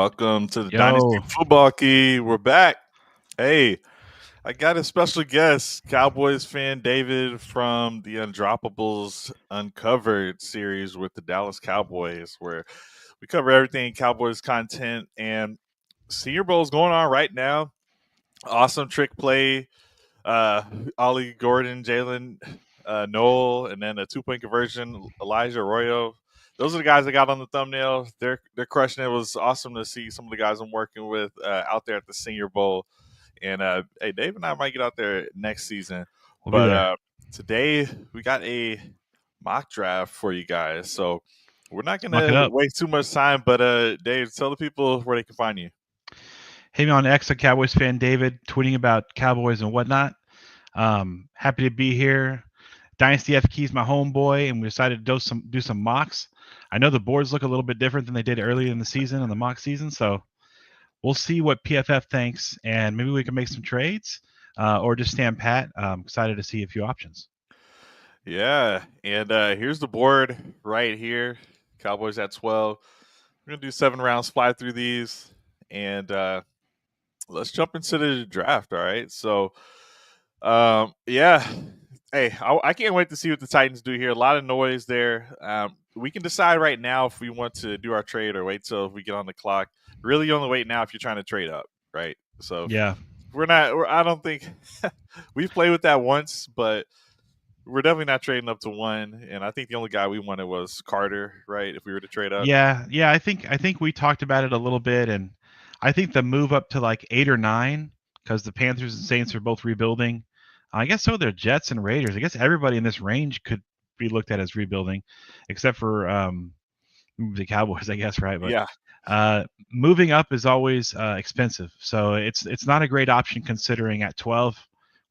Welcome to the Dynasty Yo, Football Key. We're back. Hey, I got a special guest, Cowboys fan David from the Undroppables Uncovered series with the Dallas Cowboys, where we cover everything Cowboys content. And Senior Bowl is going on right now. Awesome trick play. Uh, Ollie Gordon, Jalen Noel, and then a 2-point conversion, Elijah Arroyo. Those are the guys that got on the thumbnail. They're crushing it. It was awesome to see some of the guys I'm working with out there at the Senior Bowl. And hey, Dave and I might get out there next season. we'll be But there. today we got a mock draft for you guys. So we're not going Muck it to up. waste too much time. But Dave, tell the people where they can find you. Hey, me on X, a Cowboys fan, David, tweeting about Cowboys and whatnot. Happy to be here. Dynasty F Key's my homeboy, and we decided to do some mocks. I know the boards look a little bit different than they did earlier in the season, in the mock season, so we'll see what PFF thinks, and maybe we can make some trades or just stand pat. Excited to see a few options. Yeah, and here's the board right here. Cowboys at 12. We're going to do 7 rounds, fly through these, and let's jump into the draft, all right? So, yeah. Hey, I can't wait to see what the Titans do here. A lot of noise there. We can decide right now if we want to do our trade or wait till we get on the clock. Really, you only wait now if you're trying to trade up, right? So, Yeah. I don't think we've played with that once, but we're definitely not trading up to 1. And I think the only guy we wanted was Carter, right? If we were to trade up. Yeah. I think we talked about it a little bit, and I think the move up to like 8 or 9, because the Panthers and Saints are both rebuilding. I guess so. They're Jets and Raiders. I guess everybody in this range could be looked at as rebuilding, except for the Cowboys, I guess, right? But Yeah. moving up is always expensive, so it's not a great option considering at 12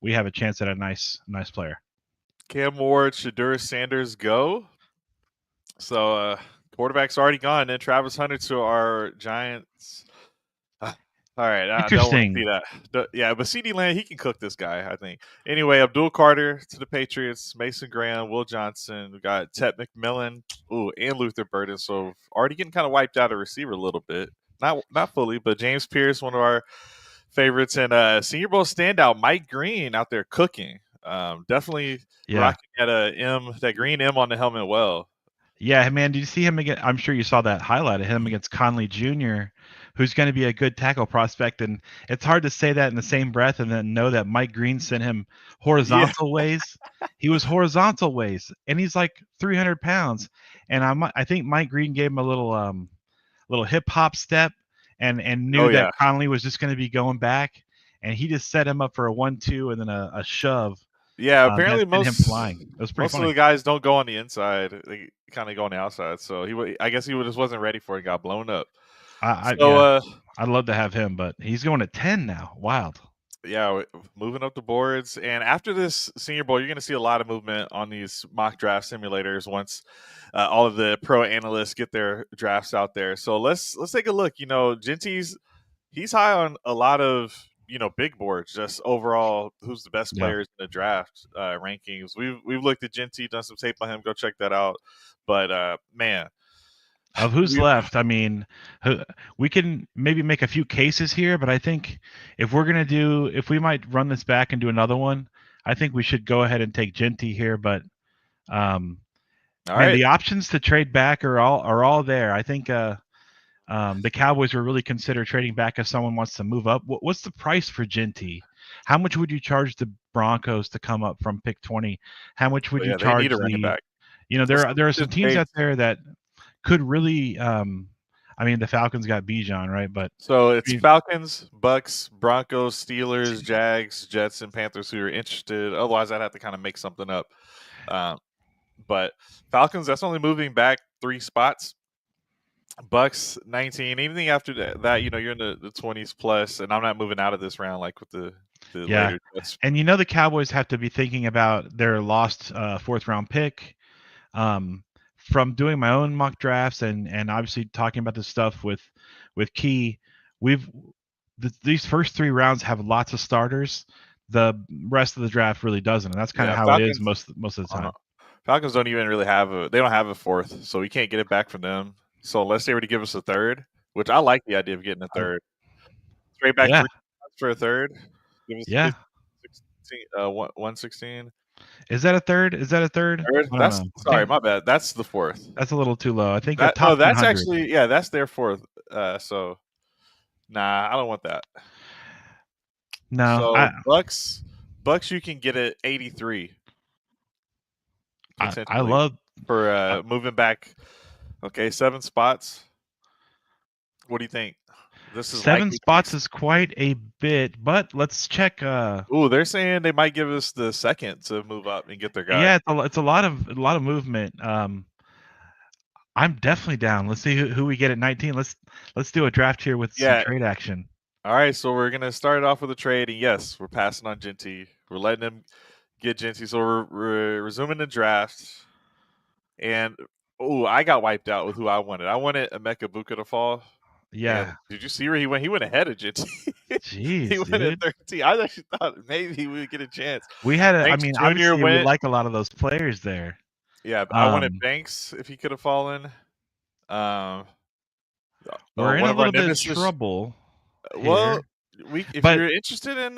we have a chance at a nice player. Cam Ward, Shadur Sanders go. So quarterback's already gone. Then Travis Hunter to our Giants. All right, I don't want to see that. Yeah, but CeeDee Lamb, he can cook this guy, I think. Anyway, Abdul Carter to the Patriots, Mason Graham, Will Johnson. We got Ted McMillan, and Luther Burden. So already getting kind of wiped out a receiver a little bit. Not fully, but James Pierce, one of our favorites. And Senior Bowl standout, Mike Green out there cooking. Definitely rocking that green M on the helmet well. Yeah, man, did you see him again? I'm sure you saw that highlight of him against Conley Jr., who's going to be a good tackle prospect. And it's hard to say that in the same breath and then know that Mike Green sent him horizontal ways. He was horizontal ways, and he's like 300 pounds. And I think Mike Green gave him a little hip hop step and knew that Conley was just going to be going back, and he just set him up for a 1-2 and then a shove. Yeah, apparently him flying. It was pretty most funny. of the guys don't go on the inside; they kind of go on the outside. So I guess he just wasn't ready for it. Got blown up. I'd love to have him, but he's going to 10 now. Wild. Yeah, moving up the boards, and after this Senior Bowl, you're going to see a lot of movement on these mock draft simulators once all of the pro analysts get their drafts out there. So let's take a look. Genty's he's high on a lot of big boards, just overall who's the best players in the draft rankings. We've looked at Genty, done some tape on him. Go check that out. But man, of who's left, I mean, we can maybe make a few cases here, but I think if we might run this back and do another one, I think we should go ahead and take Genty here. But the options to trade back are all there. I think the Cowboys will really consider trading back if someone wants to move up. What's the price for Genty? How much would you charge the Broncos to come up from pick 20? How much would you charge back? There are some teams out there that could really the Falcons got Bijan, right? But so it's Falcons, Bucks, Broncos, Steelers, Jags, Jets, and Panthers who are interested. Otherwise, I'd have to kind of make something up. But Falcons, that's only moving back 3 spots. Bucks 19. Anything after that, you're in the 20s plus, and I'm not moving out of this round like with the later cuts. And the Cowboys have to be thinking about their lost 4th round pick. From doing my own mock drafts and obviously talking about this stuff with Key, these first 3 rounds have lots of starters. The rest of the draft really doesn't, and that's kind of how Falcons, it is most of the time. Falcons don't even really have they don't have a 4th, so we can't get it back from them. So unless they were to give us a 3rd, which I like the idea of getting a I, third. Straight back yeah, 3 spots for a third. Give us yeah. 15, 16, 116. Is that a third? Is that a third? Third? I don't That's know. I sorry, think my bad. That's the fourth. that's a little too low. I think a That top no, that's 100. actually yeah, that's their fourth. So nah, I don't want that. No, So Bucks, you can get at 83 I potentially love for uh, moving back. Okay, 7 spots. What do you think? This is 7 spots is quite a bit, but let's check. Ooh, they're saying they might give us the second to move up and get their guy. Yeah, it's a lot of movement. I'm definitely down. Let's see who we get at 19. Let's do a draft here with some Yeah. trade action. All right, so we're gonna start it off with a trade, and yes, we're passing on Genty. We're letting him get Genty, so we're resuming the draft. And I got wiped out with who I wanted. I wanted Emeka Buka to fall. And Yeah, did you see where he went? He went ahead of Genty. He jeez, went at dude. 13. I actually thought maybe we would get a chance. We had I Banks mean, Jr. obviously we went. like a lot of those players there. Yeah, I wanted Um, Banks if he could have fallen. Um, we're in one a of our little bit of nemesis. trouble Well, here, if but you're interested in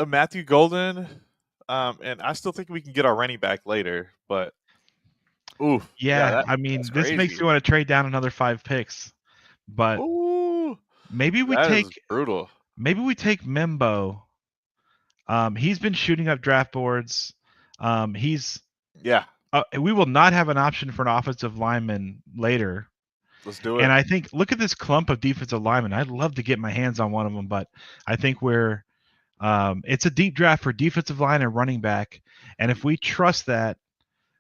Matthew Golden, and I still think we can get our running back later. But oof, yeah, yeah, I that's mean, this makes crazy. you want to trade down another 5 picks. But Ooh, maybe we that is take brutal. Mimbo. He's been shooting up draft boards. He's Yeah, we will not have an option for an offensive lineman later. let's do And it. I think look at this clump of defensive linemen. I'd love to get my hands on one of them, but I think it's a deep draft for defensive line and running back. And if we trust that,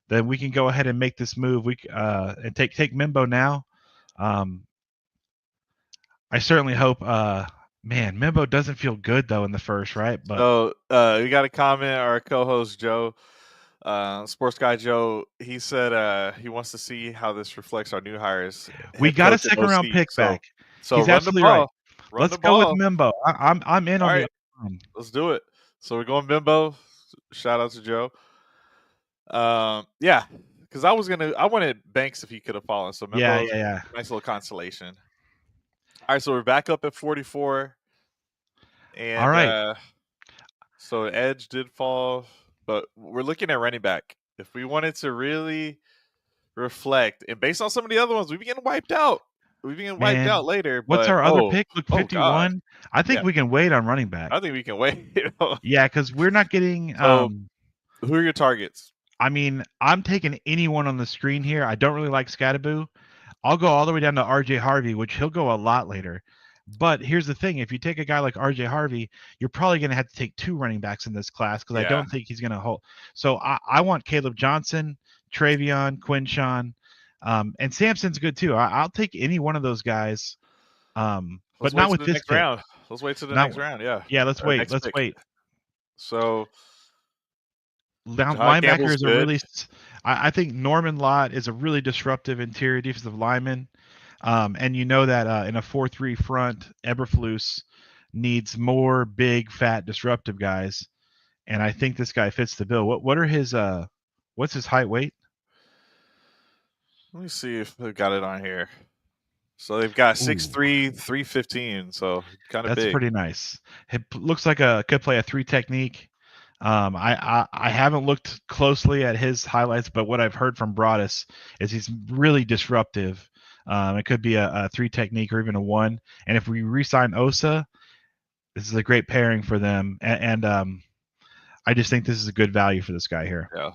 then we can go ahead and make this move. And take Mimbo now. Um, I certainly hope. Man, Mimbo doesn't feel good though in the first, right? But So we got a comment. Our co-host Joe, sports guy Joe, he said he wants to see how this reflects our new hires, we head got a coach and second round OC. pick back. So He's run the absolutely right. ball, run Let's the go with ball. Mimbo. I'm in All on right, the. let's do it. So we're going Bimbo. Shout out to Joe. Yeah, because I wanted Banks if he could have fallen. So Yeah, Bimbo, yeah, yeah. nice little consolation. All right, so we're back up at 44, All and right, so Edge did fall, but we're looking at running back. If we wanted to really reflect, and based on some of the other ones, we've been getting wiped out. We've been getting wiped man. out later, What's but our other pick? Look, oh god, 51. I think yeah, we can wait on running back. I think we can wait. Yeah, because we're not getting. So who are your targets? I mean, I'm taking anyone on the screen here. I don't really like Scattaboo. I'll go all the way down to RJ Harvey, which he'll go a lot later. But here's the thing: if you take a guy like RJ Harvey, you're probably going to have to take 2 running backs in this class because I Yeah, don't think he's going to hold. So I want Caleb Johnson, Travion, Quinshawn, and Sampson's good too. I'll take any one of those guys, let's but wait not to with the this next pick. round. Let's wait to the Not next round. Yeah, yeah. Let's or wait. next Let's pick. wait. So Jahad Linebacker Campbell's is a good. really. I think Norman Lott is a really disruptive interior defensive lineman. And you know that in a 4-3 front, Eberflus needs more big, fat, disruptive guys. And I think this guy fits the bill. What are his what's his height weight? Let me see if they've got it on here. So they've got Ooh, 6'3", 315, so kind of that's big. pretty nice. It looks like could play a 3 technique. I haven't looked closely at his highlights, but what I've heard from Broadus is he's really disruptive. It could be a 3 technique or even a 1. And if we re-sign Osa, this is a great pairing for them. And I just think this is a good value for this guy here. Yeah,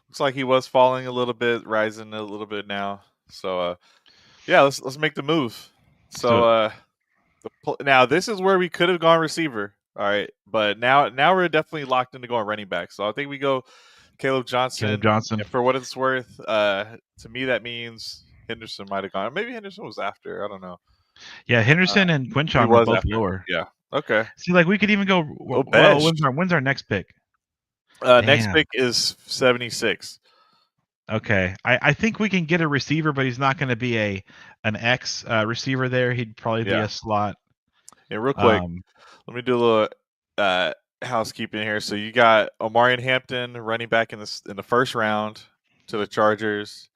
looks like he was falling a little bit, rising a little bit now. So yeah, let's make the move. Let's do So it. now this is where we could have gone receiver. All right, but now we're definitely locked into going running back. So I think we go Caleb Caleb Johnson. Johnson. And for what it's worth, to me that means Henderson might have gone. Maybe Henderson was after. I don't know. Yeah, Henderson and He Quinshawn were was both after. lower. Yeah. Okay. See, like we could even go. Oh, Well, Besh. when's our next pick? Next Damn. pick is 76. Okay, I think we can get a receiver, but he's not going to be an X receiver there. He'd probably be Yeah. a slot. And real quick, Um, let me do a little housekeeping here. So you got Omarion Hampton running back in the first round to the Chargers.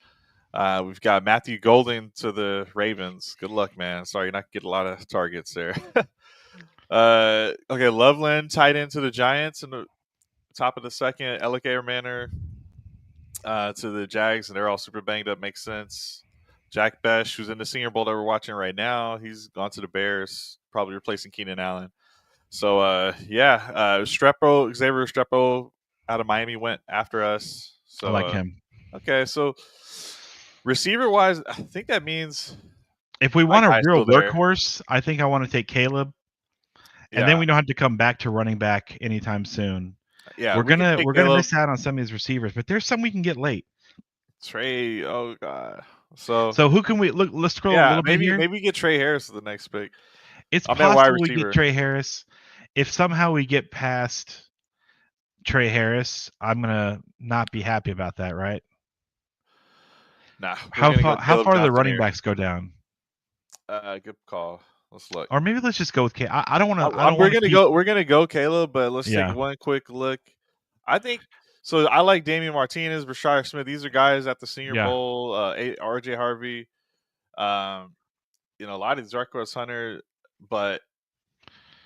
We've got Matthew Golden to the Ravens. Good luck, man. Sorry, you're not gonna get a lot of targets there. Okay, Loveland tight end to the Giants in the top of the second. Alligator Manor to the Jags, and they're all super banged up. Makes sense. Jack Besh, who's in the Senior Bowl that we're watching right now, he's gone to the Bears, probably replacing Keenan Allen. So Strepo, Xavier Strepo out of Miami went after us. I So like him. okay, so receiver wise, I think that means If we my want a guy's real still there. workhorse, I think I want to take Caleb, and then Yeah, we don't have to come back to running back anytime soon. yeah, We're we can gonna take we're gonna Caleb. miss out on some of these receivers, but there's some we can get late. Trey. Oh god. So So who can we look? Let's scroll a yeah, little bit maybe here. maybe get Trey Harris for the next pick. It's I'm at wide possible we get receiver. Trey Harris. If somehow we get past Trey Harris, I'm gonna not be happy about that, right? Nah, we're How gonna go far Caleb do the Johnson running here. backs go down? Good call. Let's look. Or maybe let's just go with K. I don't want to. I don't We're want to gonna keep. go. We're gonna go Caleb, but let's take Yeah, one quick look. I think so. I like Damian Martinez, Rashard Smith. These are guys at the Senior yeah. Bowl. RJ Harvey. Um, a lot of these Darkos Hunter, but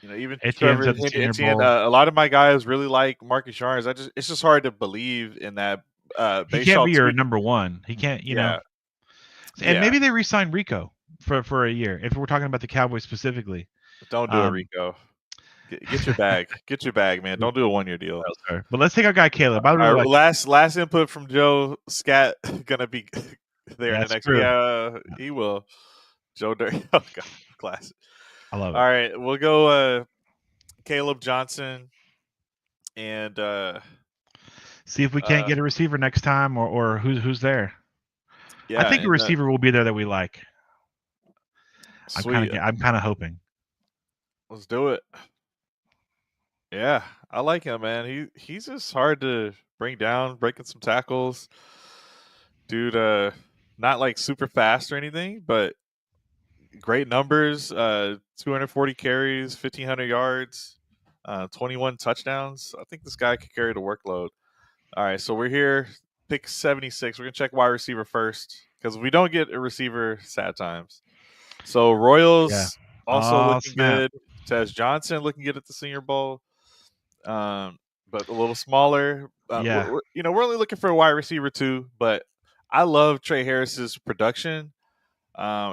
even Etienne's Trevor at the Senior Etienne. Bowl. A lot of my guys really like Marcus Yarns. It's just hard to believe in that. He Based can't off be your two, number one. He can't. yeah, And yeah. maybe they re-sign Rico for a year if we're talking about the Cowboys specifically. Don't do it, Rico. Get your bag. Get your bag, man. Don't do a 1-year deal. But let's take our guy Caleb. I really All like. right, last input from Joe Scat gonna be there in the That's next. true. Yeah, he will. Joe Dirt. Oh god, classic. I love it. All right, we'll go Caleb Johnson and see if we can't get a receiver next time, or who's there. Yeah, I think a receiver will be there that we like. Sweet. I'm kind of hoping. Let's do it. Yeah, I like him, man. He's just hard to bring down, breaking some tackles. Dude, not like super fast or anything, but great numbers. 240 carries, 1,500 yards, 21 touchdowns. I think this guy could carry the workload. All right, so we're here, pick 76. We're gonna check wide receiver first because we don't get a receiver, sad times. So Royals also looking good. Tez Johnson looking good at the Senior Bowl, but a little smaller. We're only looking for a wide receiver too, but I love Trey Harris's production.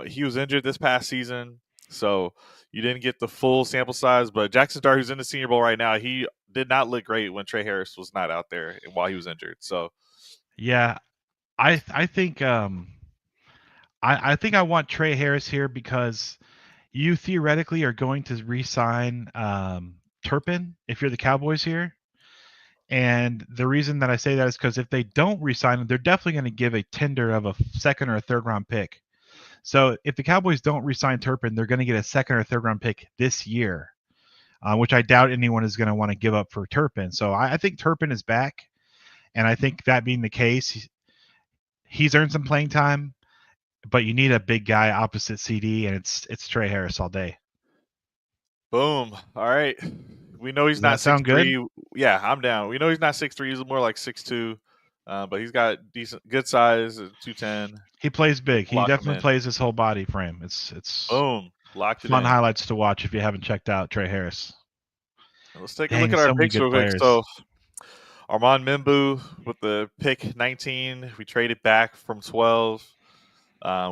He was injured this past season, so you didn't get the full sample size. But Jackson Dart, who's in the Senior Bowl right now, he did not look great when Trey Harris was not out there while he was injured. So, yeah, I think I think I want Trey Harris here because you theoretically are going to re-sign Turpin if you're the Cowboys here. And the reason that I say that is because if they don't re-sign him, they're definitely going to give a tender of a second or a third round pick. So if the Cowboys don't re-sign Turpin, they're going to get a second or third round pick this year, which I doubt anyone is going to want to give up for Turpin. So I think Turpin is back, and I think that being the case, he's earned some playing time, but you need a big guy opposite CD, and it's Trey Harris all day. Boom. All right. We know he's not 6'3". Yeah, I'm down. We know he's not 6'3". He's more like 6'2". But he's got good size, 210. He plays big. He definitely plays his whole body frame. It's boom, locked it in. Fun highlights to watch if you haven't checked out Trey Harris. Let's take a look at our picks real quick. So Armand Mimbu with the pick 19. We traded back from 12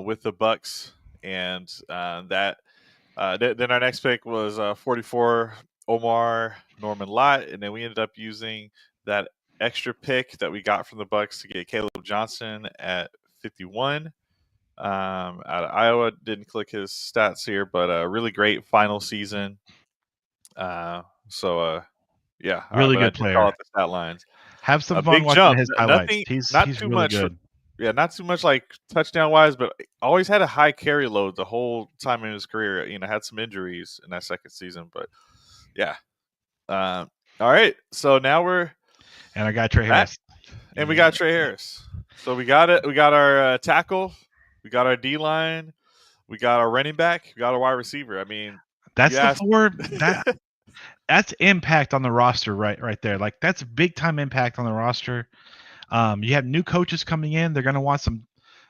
with the Bucks, and then our next pick was 44 Omar Norman Lott, and then we ended up using that extra pick that we got from the Bucks to get Caleb Johnson at 51 out of Iowa. Didn't click his stats here, but a really great final season. Yeah, really good player. Call it the stat lines. Have some fun watching his highlights. He's too really much. Good. Yeah, not too much like touchdown wise, but always had a high carry load the whole time in his career. Had some injuries in that second season, but yeah. All right, so now we're I got Trey Harris, and we got Trey Harris. So we got it. We got our tackle, we got our D line, we got our running back, we got our wide receiver. I mean, that's the four. That's impact on the roster, right there. Like that's big time impact on the roster. You have new coaches coming in. They're going to want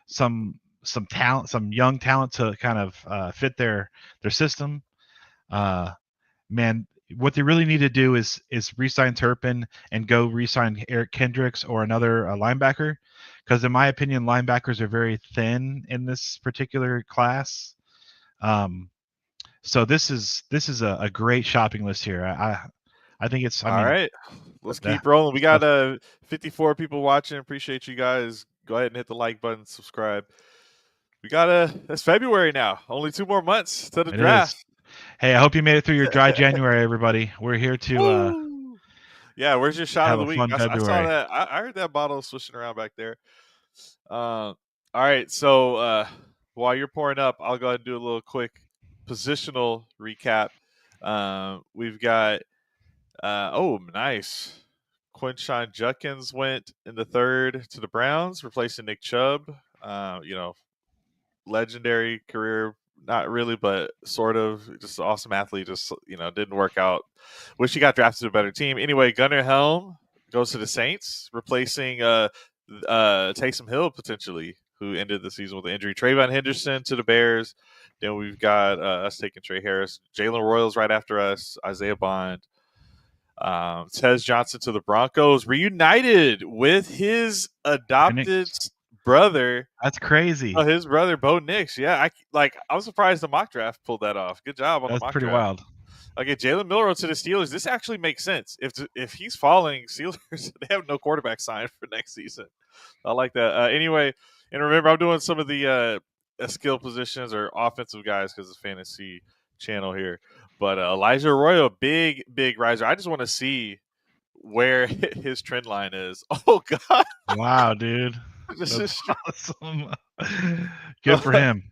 talent, some young talent to kind of fit their system. Man, what they really need to do is re-sign Turpin and go re-sign Eric Kendricks or another linebacker, because in my opinion, linebackers are very thin in this particular class. So this is a great shopping list here. I think it's. I All mean, right, let's keep rolling. We got 54 people watching. Appreciate you guys. Go ahead and hit the like button, subscribe. We got it's February now. Only 2 more months to the It is. draft. Hey, I hope you made it through your dry January, everybody. We're here to Woo! Yeah, where's your shot of have the a week? fun I saw February. that. I heard that bottle swishing around back there. All right, so while you're pouring up, I'll go ahead and do a little quick positional recap. We've got nice. Quinshon Judkins went in the 3rd to the Browns, replacing Nick Chubb. Legendary career, not really, but sort of. Just an awesome athlete. Just didn't work out. Wish he got drafted to a better team. Anyway, Gunnar Helm goes to the Saints, replacing Taysom Hill potentially, who ended the season with an injury. Trayvon Henderson to the Bears. Then we've got us taking Trey Harris. Jalen Royals right after us. Isaiah Bond. Tez Johnson to the Broncos, reunited with his adopted brother. That's crazy. His brother Bo Nix. Yeah, I was surprised the mock draft pulled that off. Good job on the That's mock pretty draft. wild. Okay, Jalen Milroe to the Steelers. This actually makes sense. If he's falling, Steelers they have no quarterback signed for next season. I like that. Anyway, and remember, I'm doing some of the skill positions or offensive guys because it's fantasy channel here. But Elijah Arroyo, big riser. I just want to see where his trend line is. Oh God! Wow, dude, This that's is awesome. Good for him.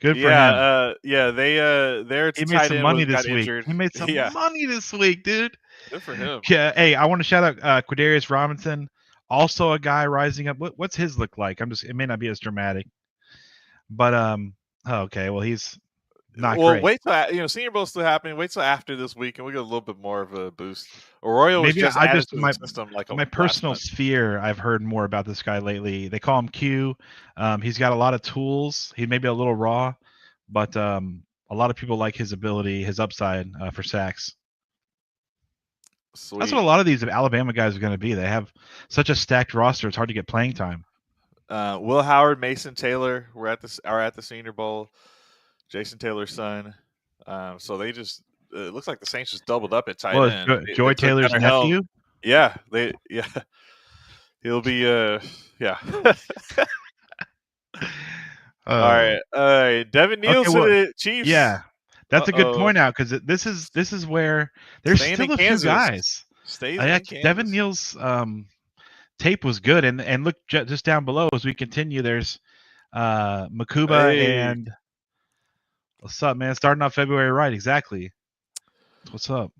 Good for him. Their He made tight some end money got this week. injured. He made some Yeah, money this week, dude. good for him. Yeah. Hey, I want to shout out Quadarius Robinson, also a guy rising up. What's his look like? It may not be as dramatic, but okay. Well, he's not Well, great. wait till Senior Bowl's still happening. Wait till after this week, and we get a little bit more of a boost. Arroyo was Maybe just I added just to the system like my last personal month. sphere. I've heard more about this guy lately. They call him Q. He's got a lot of tools. He may be a little raw, but a lot of people like his ability, his upside for sacks. Sweet. That's what a lot of these Alabama guys are going to be. They have such a stacked roster; it's hard to get playing time. Will Howard, Mason Taylor are at the Senior Bowl. Jason Taylor's son. So they just it looks like the Saints just doubled up at tight Well, end. They Joy took Taylor's Gunnar Helm. nephew. Yeah, he'll be yeah. All right. Devin Neal Okay, to well, the Chiefs. yeah, that's a good Uh-oh. point out because this is where there's Staying still in a few Kansas. guys. Stays in Kansas. Devin Neal's tape was good, and look just down below as we continue. There's Makuba and what's up, man? Starting off February right, exactly. What's up?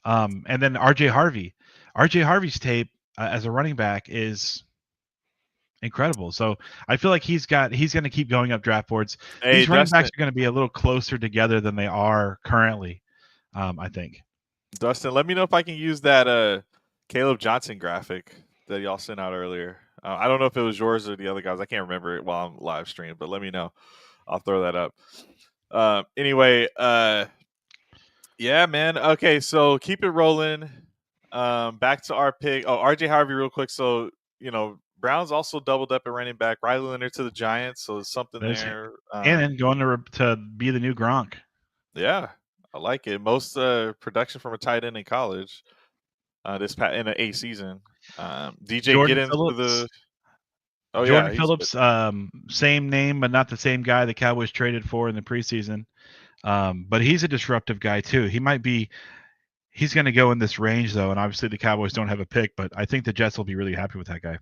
And then RJ Harvey. RJ Harvey's tape as a running back is incredible. So I feel like he's going to keep going up draft boards. These running backs are going to be a little closer together than they are currently. I think. Dustin, let me know if I can use that Caleb Johnson graphic that y'all sent out earlier. I don't know if it was yours or the other guys. I can't remember it while I'm live streaming, but let me know. I'll throw that up. Anyway, yeah, man. Okay, so keep it rolling. Back to our pick. Oh, RJ Harvey, real quick. So Browns also doubled up at running back. Riley Leonard to the Giants, so something there. And then going to be the new Gronk. Yeah, I like it. Most production from a tight end in college. In an A season. DJ Jordan Giddens Phillips. to the. Oh Jordan yeah, Phillips, same name but not the same guy the Cowboys traded for in the preseason. But he's a disruptive guy too. He's going to go in this range though, and obviously the Cowboys don't have a pick, but I think the Jets will be really happy with that guy.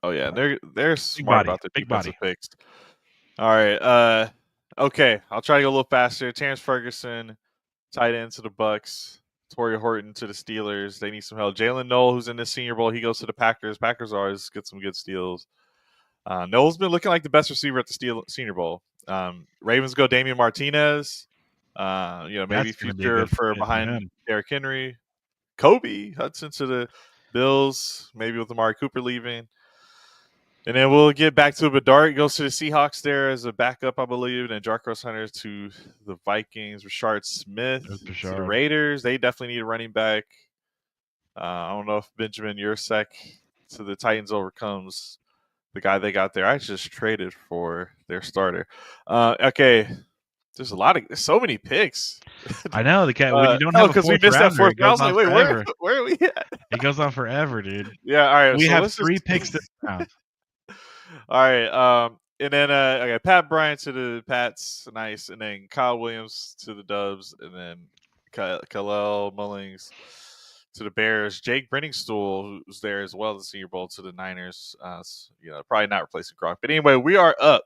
Oh yeah, they're smart about their defensive picks. All right, okay, I'll try to go a little faster. Terrence Ferguson, tight end to the Bucks. Torrey Horton to the Steelers. They need some help. Jalen Noel, who's in the Senior Bowl, he goes to the Packers. Packers always get some good steals. Noel's been looking like the best receiver at the Senior Bowl. Ravens go Damian Martinez. Maybe future for behind Derrick Henry. Kobe Hudson to the Bills, maybe with Amari Cooper leaving. And then we'll get back to Bedard goes to the Seahawks there as a backup, I believe, and Jarkos Hunter to the Vikings. Rashard Smith to the Bouchard. Raiders. They definitely need a running back. I don't know if Benjamin Yursek to the Titans overcomes the guy they got there. I just traded for their starter. Okay, there's so many picks. I know the cat. When you don't have a because we fourth missed that rounder, fourth. it I goes was like, on wait, forever. where are we at? It goes on forever, dude. Yeah, all right. We So have let's 3 just picks this round. all right. And then okay, Pat Bryant to the Pats, nice, and then Kyle Williams to the Dubs, and then Khalil Mullings to the Bears. Jake Brenningstool, who's there as well, the Senior Bowl to the Niners. Probably not replacing Gronk, but anyway, we are up.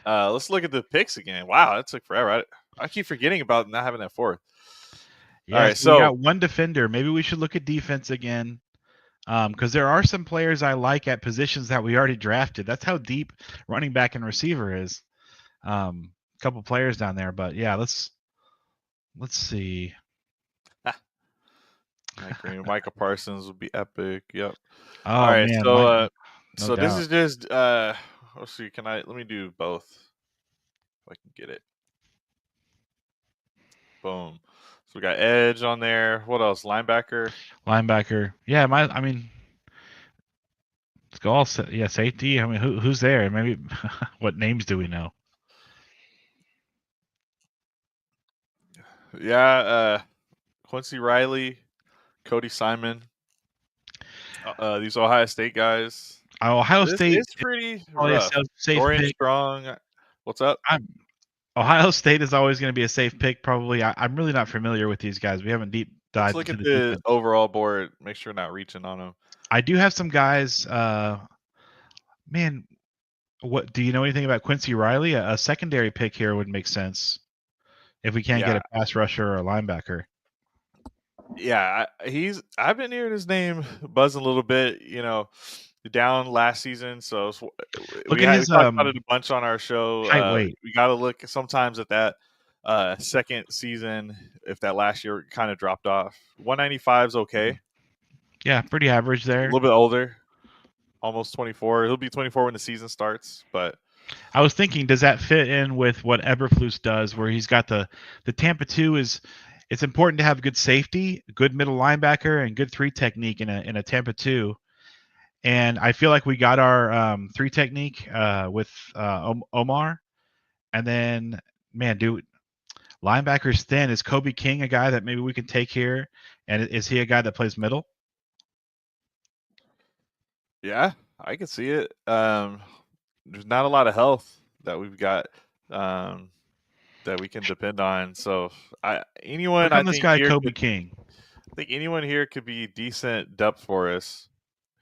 Let's look at the picks again. Wow, that took forever. I keep forgetting about not having that fourth. Yeah, All right, so we got one defender. Maybe we should look at defense again. Because there are some players I like at positions that we already drafted. That's how deep running back and receiver is. A couple players down there, but yeah, let's see. Mike Green, Micah Parsons would be epic. Yep. Oh All right, man, so no so doubt. this is just let's see. Let me do both if I can get it. Boom. So we got edge on there. What else? Linebacker. Yeah, I mean, let's go all safety. I mean, who's there? Maybe what names do we know? Yeah, Quincy Riley, Cody Simon. These Ohio State guys. Ohio State is pretty probably rough. a safe Dorian pick. Strong. What's up? Ohio State is always going to be a safe pick. Probably. I'm really not familiar with these guys. We haven't deep dived Let's look into at the the defense. overall board. Make sure we're not reaching on them. I do have some guys. Man, what do you know anything about Quincy Riley? A secondary pick here would make sense if we can't get a pass rusher or a linebacker. Yeah, I've been hearing his name buzzing a little bit. Down last season, so we talked about it a bunch on our show. Height weight. We got to look sometimes at that second season if that last year kind of dropped off. 195 is okay. Yeah, pretty average there. A little bit older, almost 24. He'll be 24 when the season starts. But I was thinking, does that fit in with what Eberflus does, where he's got the Tampa 2 is? It's important to have good safety, good middle linebacker, and good 3 technique in a Tampa 2. And I feel like we got our 3 technique with Omar. And then, man, dude, linebackers thin. Is Kobe King a guy that maybe we can take here? And is he a guy that plays middle? Yeah, I can see it. There's not a lot of health that we've got that we can depend on. So anyone I think guy Kobe King. I think anyone here could be decent depth for us.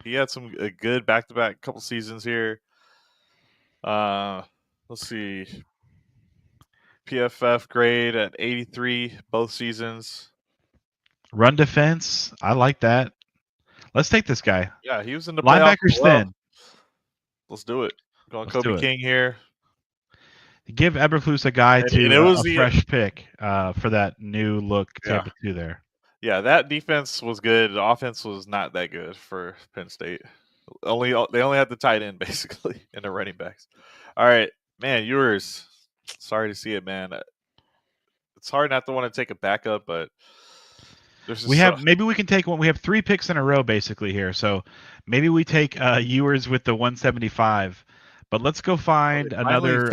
He had a good back-to-back couple seasons here. Let's see. PFF grade at 83 both seasons. Run defense, I like that. Let's take this guy. Yeah, he was in the linebackers thin. Let's do it. Going Kobe King here. Give Eberflus a guy a fresh pick for that new look Tampa 2 there. Yeah, that defense was good. The offense was not that good for Penn State. They only had the tight end basically and the running backs. All right, man, yours. Sorry to see it, man. It's hard not to want to take a backup, but maybe we can take one. We have 3 picks in a row basically here, so maybe we take Ewers with the 175. But let's go find another.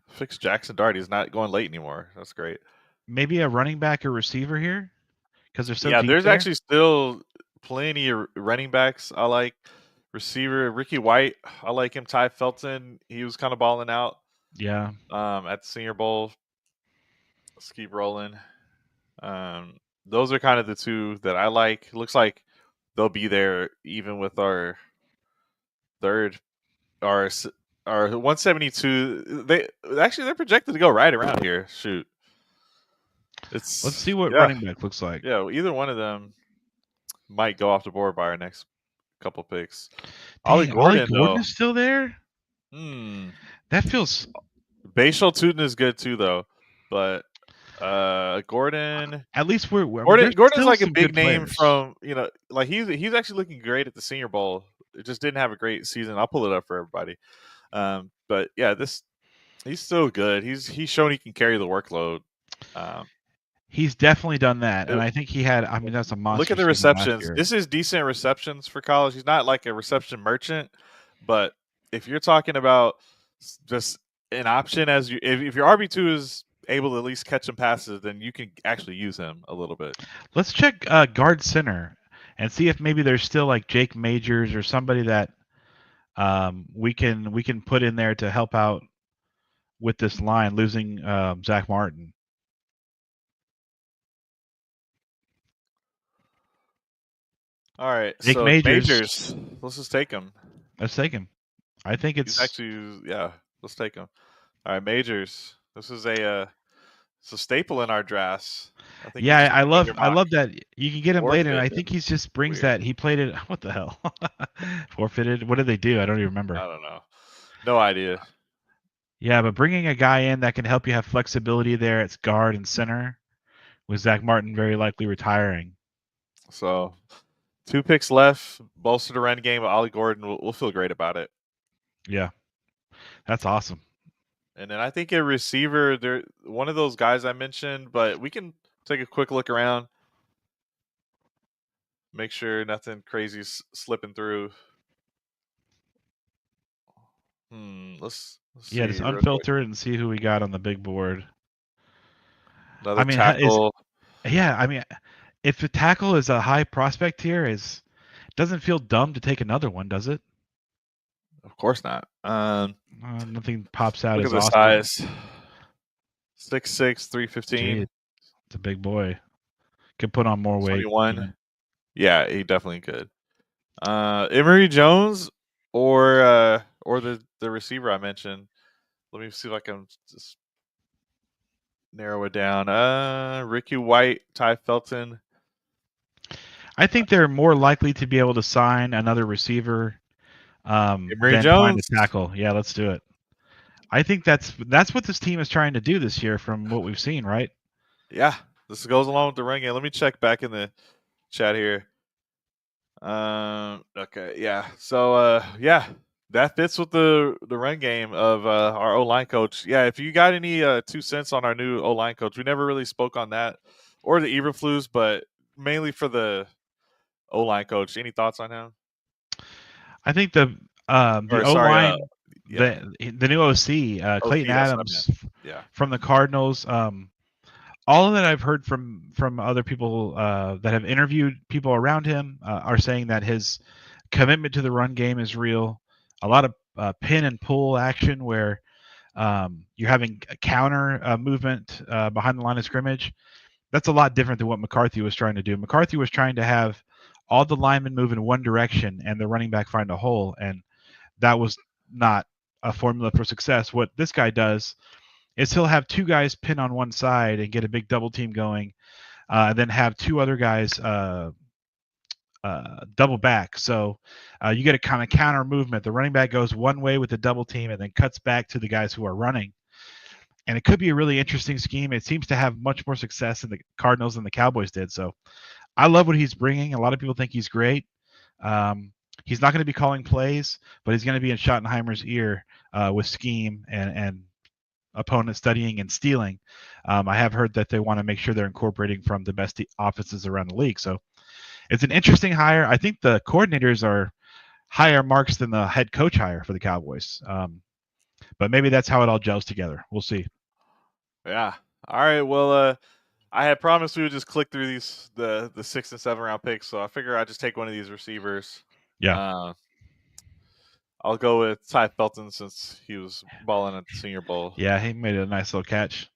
Fix Jackson Dart. He's not going late anymore. That's great. Maybe a running back or receiver here because they're so deep. There's actually still plenty of running backs I like. Receiver Ricky White, I like him. Ty Felton, he was kind of balling out. Yeah. At the Senior Bowl. Let's keep rolling. Those are kind of the 2 that I like. Looks like they'll be there even with our third, our 172. They're projected to go right around here. Shoot. Let's see what running back looks like. Yeah, either one of them might go off the board by our next couple picks. Ollie Gordon is still there? That feels. Bashal Tootin is good too, though. But Gordon. At least Gordon's like a big name from like he's actually looking great at the Senior Bowl. it just didn't have a great season. I'll pull it up for everybody. But yeah, he's still good. He's shown he can carry the workload. Um, He's definitely done that, and it- I think he had. I mean, that's a Look monster at the season last receptions. year. This is decent receptions for college. He's not like a reception merchant, but if you're talking about just an option as if your RB2 is able to at least catch some passes, then you can actually use him a little bit. Let's check guard center and see if maybe there's still like Jake Majors or somebody that we can put in there to help out with this line, losing Zach Martin. All right, Jake so Majors, Majors, let's just take him. let's take him. I think He's it's actually, yeah, let's take him. All right, Majors. This is it's a staple in our drafts. I think you yeah. just I put him in love your I mock. love that you can get him later, and I think Forfeited. he just brings Weird. that. He played it. What the hell? Forfeited. What did they do? I don't even remember. I don't know. No idea. Yeah, but bringing a guy in that can help you have flexibility there at guard and center, with Zach Martin very likely retiring. So 2 picks left. Bolster the run game with Ollie Gordon. We'll feel great about it. Yeah, that's awesome. And then I think a receiver, there one of those guys I mentioned, but we can take a quick look around, make sure nothing crazy slipping through. Let's Yeah, just see real quick. unfilter it and see who we got on the big board. Another I mean, is tackle. yeah. I mean, if the tackle is a high prospect here, is doesn't feel dumb to take another one, does it? Of course not. Nothing pops out Look at as the awesome. size. 6'6", Gee, 315, it's a big boy. Could put on more weight 21. even. Yeah, he definitely could. Emory Jones or the receiver I mentioned. Let me see if I can just narrow it down. Ricky White, Ty Felton. I think they're more likely to be able to sign another receiver Emory than find a Jones. tackle. Yeah, let's do it. I think that's what this team is trying to do this year, from what we've seen, right? Yeah, this goes along with the run game. Let me check back in the chat here. Okay, yeah. So yeah, that fits with the run game of our O line coach. Yeah, if you got any 2 cents on our new O line coach, we never really spoke on that or the Eberflus, but mainly for the O line coach. Any thoughts on him? I think the Or O sorry, line, yeah, the new OC, Clayton OC. That's what I meant. Adams Yeah, from the Cardinals. All of that I've heard from other people that have interviewed people around him are saying that his commitment to the run game is real. A lot of pin and pull action where you're having a counter movement behind the line of scrimmage. That's a lot different than what McCarthy was trying to do. McCarthy was trying to have all the linemen move in one direction and the running back find a hole, and that was not a formula for success. What this guy does is he'll have two guys pin on one side and get a big double team going, and then have two other guys double back. So you get a kind of counter movement. The running back goes one way with the double team and then cuts back to the guys who are running. And it could be a really interesting scheme. It seems to have much more success in the Cardinals than the Cowboys did. So I love what he's bringing. A lot of people think he's great. He's not going to be calling plays, but he's going to be in Schottenheimer's ear with scheme and opponent studying and stealing. I have heard that they want to make sure they're incorporating from the best offenses around the league. So it's an interesting hire. I think the coordinators are higher marks than the head coach hire for the Cowboys. But maybe that's how it all gels together. We'll see. yeah. All right. Well, I had promised we would just click through the 6 and 7 round picks, so I figure I'd just take one of these receivers. Yeah. Uh, I'll go with Ty Felton since he was balling at the Senior Bowl. Yeah, he made a nice little catch.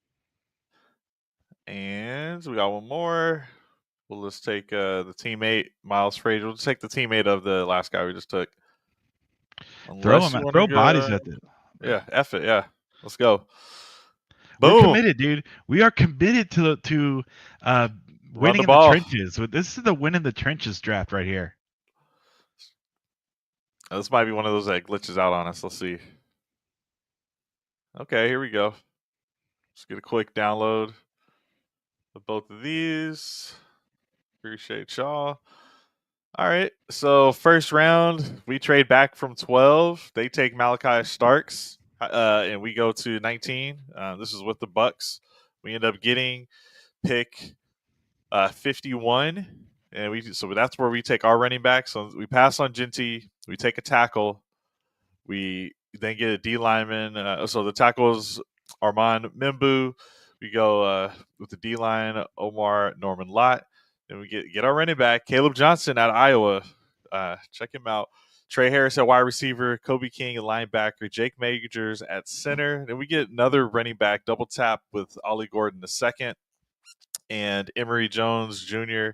And we got one more. We'll just take the teammate, Miles Frazier. We'll just take the teammate of the last guy we just took. Unless you want to Throw bodies go. at it. Yeah, F it. Yeah. Let's go. We're Boom. committed, dude. We are committed to uh, Run winning the in the ball. trenches. This is the win in the trenches draft right here. This might be one of those that glitches out on us. Let's see. Okay, here we go. Let's get a quick download of both of these. Appreciate y'all. All right. So first round, we trade back from 12. They take Malachi Starks, and we go to 19. This is with the Bucks. We end up getting pick 51, and so that's where we take our running back. So we pass on Genty. We take a tackle. We then get a D lineman. So the tackles Armand Membu. We go with the D line Omar Norman Lott. Then we get our running back Caleb Johnson out of Iowa. Check him out. Trey Harris at wide receiver, Kobe King at linebacker, Jake Majors at center. Then we get another running back double tap with Ollie Gordon II and Emory Jones Jr.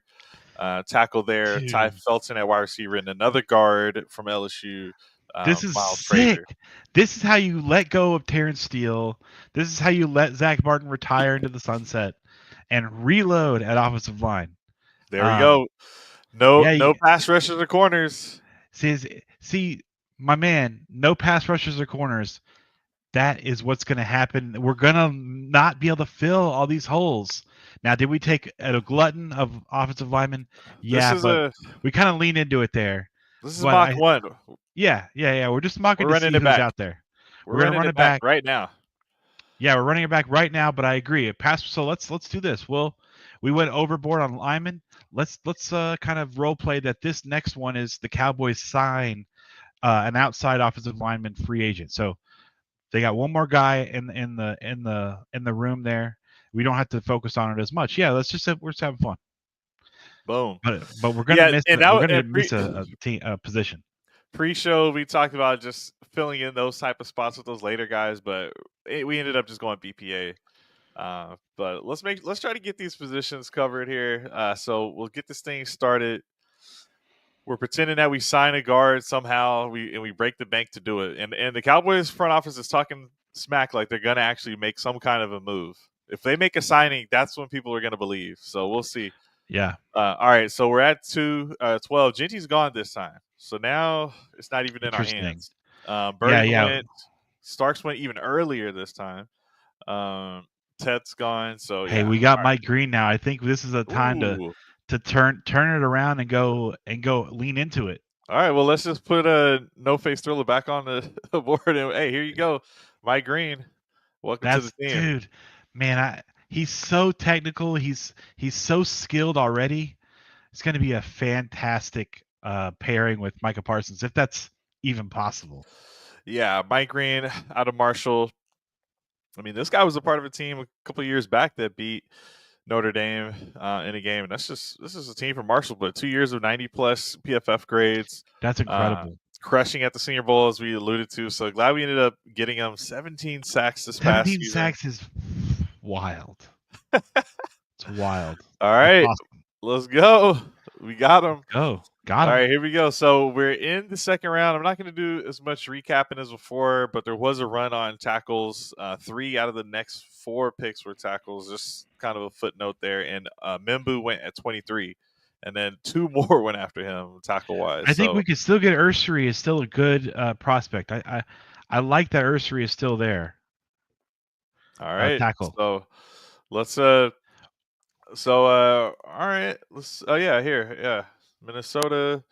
Tackle there. Ty Dude, Felton at wide receiver, and another guard from LSU, this is Miles sick. Frazier. This is how you let go of Terrence Steele. This is how you let Zach Martin retire into the sunset and reload at offensive line. There we go. Yeah, No pass rushes or corners. see, my man, no pass rushers or corners. That is what's going to happen. We're going to not be able to fill all these holes. Now, did we take a glutton of offensive linemen? Yeah, but we kind of lean into it there. This is But Mach 1. Yeah. We're just mocking We're to running see it who's back. out there. We're running run it it back back right now. Yeah, we're running it back right now. But I agree. So let's do this. We went overboard on linemen. Let's kind of role play that this next one is the Cowboys sign an outside offensive lineman free agent. So they got one more guy in the room there. We don't have to focus on it as much. Yeah, we're just having fun. Boom. But we're gonna miss and a position. Pre-show, we talked about just filling in those type of spots with those later guys, but we ended up just going BPA. But let's try to get these positions covered here. So we'll get this thing started. We're pretending that we sign a guard somehow. We break the bank to do it, and the Cowboys front office is talking smack like they're gonna actually make some kind of a move. If they make a signing, that's when people are gonna believe. So we'll see. Yeah. All right, so we're at 12. Genty's gone this time, so now it's not even in our Interesting. hands. Burton Yeah. went. Starks went even earlier this time. Ted's gone, so Hey, yeah. we got Mike Green now. I think this is a time Ooh. to turn it around and go lean into it. All right, well, let's just put a no face thriller back on the board, and hey, here you go, Mike Green. Welcome to the team, dude. Man, he's so technical. He's so skilled already. It's going to be a fantastic pairing with Micah Parsons, if that's even possible. Yeah, Mike Green out of Marshall. I mean, this guy was a part of a team a couple of years back that beat Notre Dame in a game, and this is a team from Marshall, but 2 years of 90+ PFF grades. That's incredible. Crushing at the Senior Bowl, as we alluded to. So glad we ended up getting him 17 sacks this past season. 17 sacks is wild. It's wild. All right, awesome. Let's go. We got him. Got him. All right, here we go. So we're in the second round. I'm not going to do as much recapping as before, but there was a run on tackles. 3 out of the next 4 picks were tackles. Just kind of a footnote there. And Membu went at 23, and then 2 more went after him tackle wise. I think we could still get Ursary is still a good prospect. I like that Ursary is still there. All right, tackle. So let's all right. Let's Minnesota.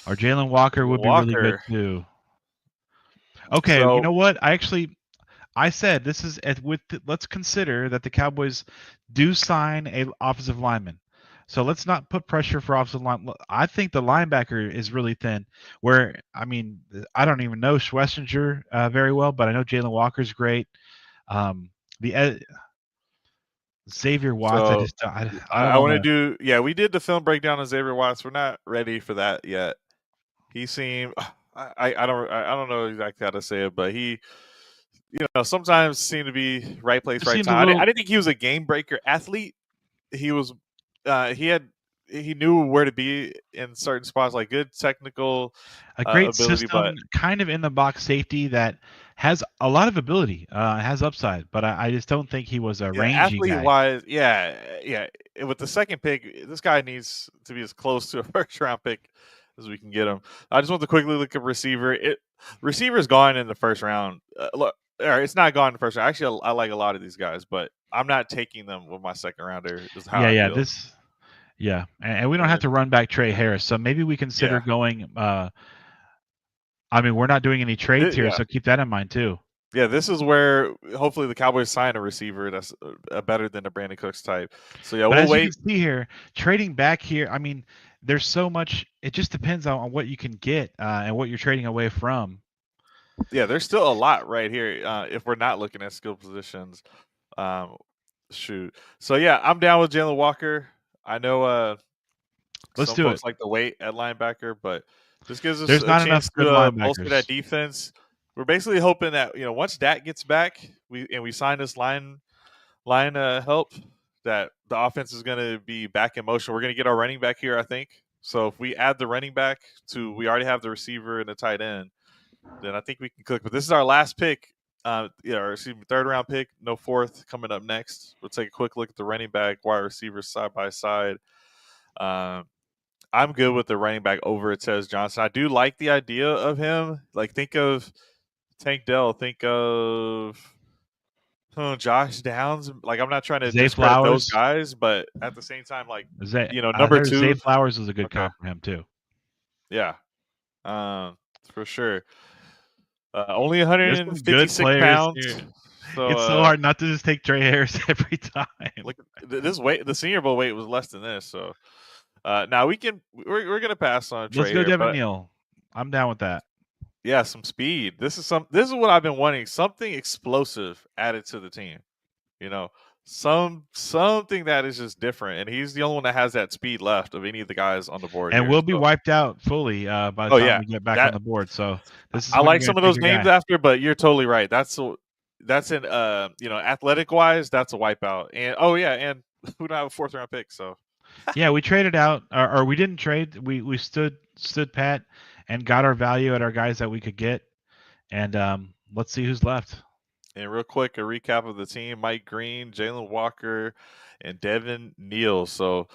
Or Jalen Walker would be really good too. Okay, you know what? I said this is let's consider that the Cowboys do sign a offensive lineman. So let's not put pressure for offensive line. I think the linebacker is really thin. I don't even know Schlesinger very well, but I know Jalen Walker's great. Xavier Watts. So I want to do. Yeah, we did the film breakdown of Xavier Watts. We're not ready for that yet. He seemed. I don't know exactly how to say it, but he, sometimes seemed to be right place, right time. I didn't think he was a game breaker athlete. He was. He knew where to be in certain spots, like good technical a great ability, system, but kind of in the box safety that has a lot of ability, has upside, but I just don't think he was a rangy athlete guy. wise. Yeah. With the second pick, this guy needs to be as close to a first round pick as we can get him. I just want to quickly look at receiver. Receiver's gone in the first round. It's not gone in the first round. Actually, I like a lot of these guys, but I'm not taking them with my second rounder. Is how I feel. Yeah, and we don't have And to run back Trey Harris, so maybe we consider yeah, going. I mean, we're not doing any trades here, yeah, so keep that in mind too. yeah. This is where hopefully the Cowboys sign a receiver that's better than the Brandon Cooks type. So yeah, But we'll as you can wait. see here, trading back here, I mean, there's so much. It just depends on what you can get and what you're trading away from. Yeah, there's still a lot right here. If we're not looking at skill positions, um, shoot. So yeah, I'm down with Jalen Walker. I know Let's some do it. folks like to wait at linebacker, but this gives us There's a not enough chance good to bolster that linebackers. defense. We're basically hoping that once Dak gets back, we sign this line help, that the offense is going to be back in motion. We're going to get our running back here, I think. So if we add the running back to, we already have the receiver and the tight end, then I think we can cook. But this is our last pick. Or excuse me, third round pick, no fourth coming up next. We'll take a quick look at the running back, wide receivers side by side. Um, I'm good with the running back over at Tez Johnson. I do like the idea of him. Like, think of Tank Dell. Think of Josh Downs. Like, I'm not trying to Zay discredit those Flowers. guys, but at the same time, like, I number heard Zay two. Flowers is a good Okay. comp for him too. Yeah. For sure. Only There's some good 156 players pounds. here. So, It's so hard not to just take Trey Harris every time. like, this weight, the Senior Bowl weight was less than this. So, now we're gonna pass on Let's Trey go here, Devin but Neal. I'm down with that. yeah, some speed. This is what I've been wanting. Something explosive added to the team. You know, something that is just different. And he's the only one that has that speed left of any of the guys on the board And here. we'll be So, wiped out fully by the oh time yeah, we get back on that the board. So this is I when like you're going some to of take those your names guy. after, but you're totally right. That's an athletic wise, that's a wipeout. And oh yeah, and we don't have a fourth round pick, so Yeah, we traded out, or we didn't trade. We stood pat and got our value at our guys that we could get. And let's see who's left. and real quick, a recap of the team: Mike Green, Jalen Walker, and Devin Neal. So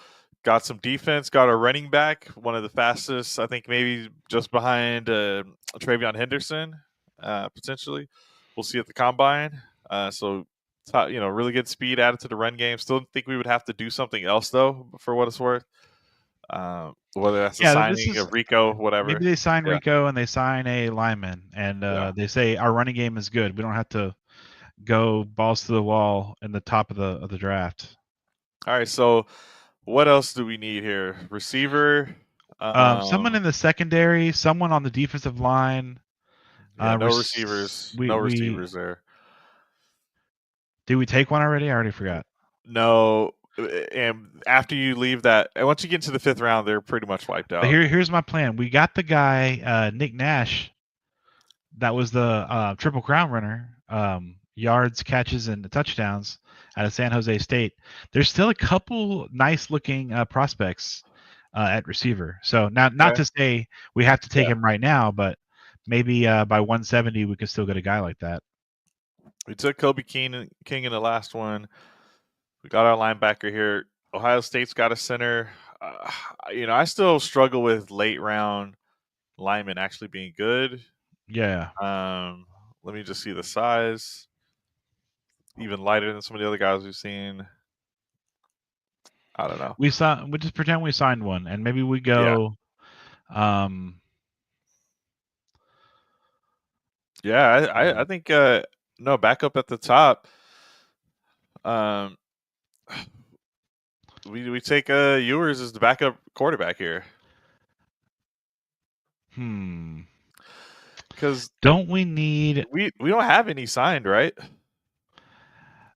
got some defense, got a running back, one of the fastest, I think maybe just behind Travion Henderson, potentially. We'll see at the combine. So really good speed added to the run game. Still think we would have to do something else though, for what it's worth. Whether that's the Yeah, this signing is of Rico, whatever. maybe they sign Yeah, Rico and they sign a lineman, and yeah. they say our running game is good. We don't have to go balls to the wall in the top of the draft. All right. So what else do we need here? Receiver. Someone in the secondary, someone on the defensive line. Yeah, no receivers. No We receivers there. did we take one already? I already forgot. No. And after you leave that, and once you get into the fifth round, they're pretty much wiped out. Here's my plan. We got the guy Nick Nash. That was the Triple Crown runner. Yards, catches, and touchdowns out of San Jose State. There's still a couple nice looking prospects at receiver. So not Okay. to say we have to take Yeah. him right now, but maybe by 170 we could still get a guy like that. We took Kobe King in the last one. We got our linebacker here. Ohio State's got a center. I still struggle with late round linemen actually being good. Yeah. Let me just see the size. Even lighter than some of the other guys we've seen. I don't know. We just pretend we signed one, and maybe we Yeah. go. Yeah, I think no, back up at the top. We take Ewers as the backup quarterback here. Because Don't we need? we don't have any signed, right?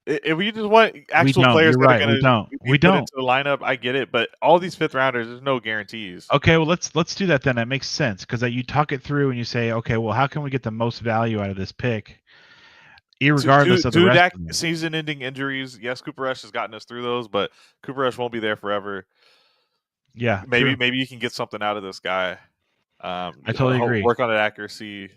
If we just want We actual don't. players You're that are right. going We to don't. be We put don't. into the lineup, I get it. But all these fifth rounders, there's no guarantees. Okay, well let's do that then. That makes sense because you talk it through and you say, okay, well how can we get the most value out of this pick, irregardless of the rest Dak of them? season-ending injuries. Yes, Cooper Rush has gotten us through those, but Cooper Rush won't be there forever. Yeah, maybe true. you can get something out of this guy. I totally agree. Work on the accuracy,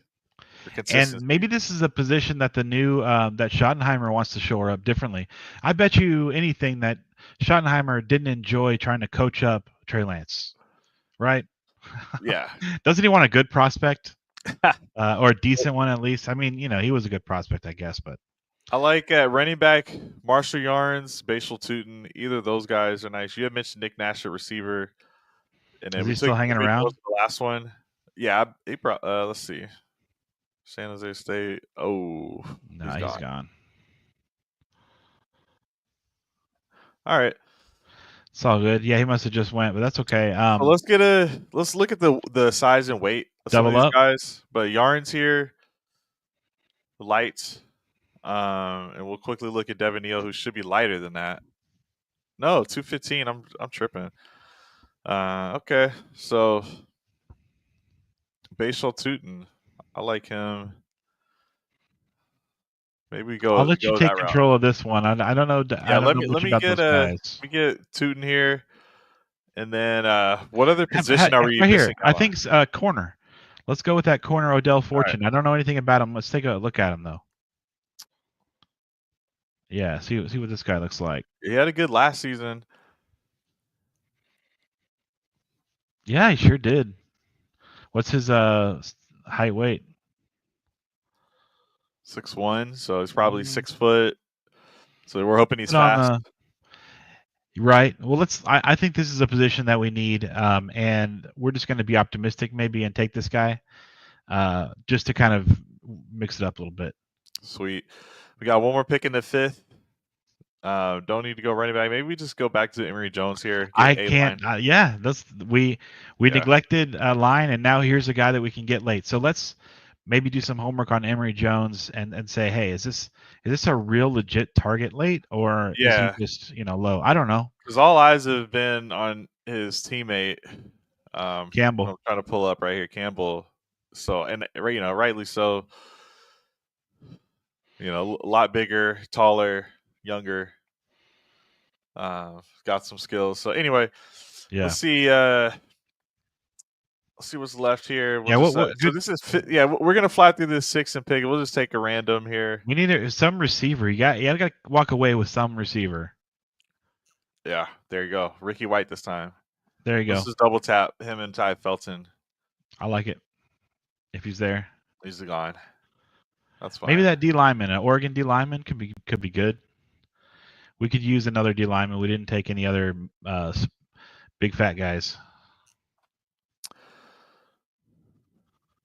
the consistency. And maybe this is a position that the new that Schottenheimer wants to shore up differently. I bet you anything that Schottenheimer didn't enjoy trying to coach up Trey Lance, right? Yeah. Doesn't he want a good prospect or a decent one at least? I mean, he was a good prospect, I guess, but I like running back Marshall Yarns, Bashal Tootin. Either of those guys are nice. You had mentioned Nick Nash at receiver, and then Is we he took still hanging David Mills around? the last one. Yeah, he brought. Let's see, San Jose State. Oh, No, he's he's gone. gone. All right, It's all good. Yeah, he must have just went, but that's okay. so let's look at the size and weight of some of Double these up. guys. But Yarns here, light, and we'll quickly look at Devin Neal, who should be lighter than that. No, 215. I'm tripping. Okay, so Bashal Tootin, I like him. Maybe we I'll go let you take that route. control of this one. I don't know. Yeah, I don't know let much me about get those guys. Tootin here, and then what other position are we Right here, missing I out on? think corner. Let's go with that corner, Odell All right, Fortune. I don't know anything about him. Let's take a look at him though. Yeah, see what this guy looks like. he had a good last season. Yeah, he sure did. What's his height weight? 6'1", so he's probably Mm, 6 foot. So we're hoping he's put on fast. the right. Well, I think this is a position that we need, and we're just going to be optimistic maybe and take this guy, just to kind of mix it up a little bit. Sweet. We got one more pick in the fifth. Don't need to go running back. Maybe we just go back to Emory Jones here. I Get A can't. line. Yeah, that's we Yeah. neglected a line, and now here's a guy that we can get late. So let's maybe do some homework on Emory Jones and say, hey, is this a real legit target late, or is he Yeah, just low? I don't know. because all eyes have been on his teammate. Campbell. I'm trying to pull up right here, Campbell. So and rightly so. A lot bigger, taller, younger. Got some skills. So anyway, Yeah. let's see. Let's see what's left here. We'll Yeah. just What so good? this is we're gonna fly through this six and pick. We'll just take a random here. We need some receiver. You got to walk away with some receiver. Yeah, there you go. Ricky White this time. There you go. Let's just double tap him and Ty Felton. I like it. If he's there, He's gone. That's fine. maybe that D lineman, an Oregon D lineman, could be good. We could use another D lineman. We didn't take any other big fat guys.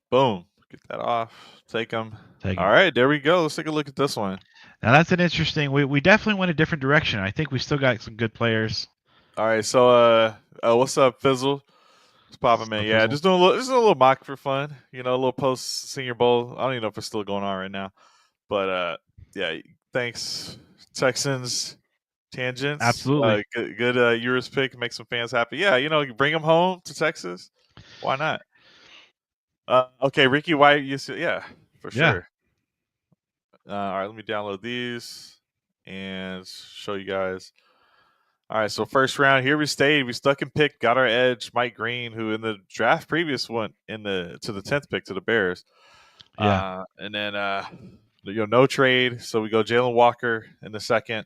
Boom. Get that off. Take him. Take All 'em. right, there we go. Let's take a look at this one. Now that's an interesting. We definitely went a different direction. I think we still got some good players. All right, so what's up, Fizzle? It's popping, man. Yeah, just doing a little mock for fun. A little post Senior Bowl. I don't even know if it's still going on right now, but yeah. Thanks, Texans tangents. Absolutely. Good Euros pick. Make some fans happy. Yeah, you bring them home to Texas. Why not? Okay, Ricky White. Yeah, for sure. All right, let me download these and show you guys. All right, so first round, here we stayed. We stuck and picked, got our edge. Mike Green, who in the draft previous went to the 10th pick to the Bears. Yeah. And then no trade, so we go Jalen Walker in the second.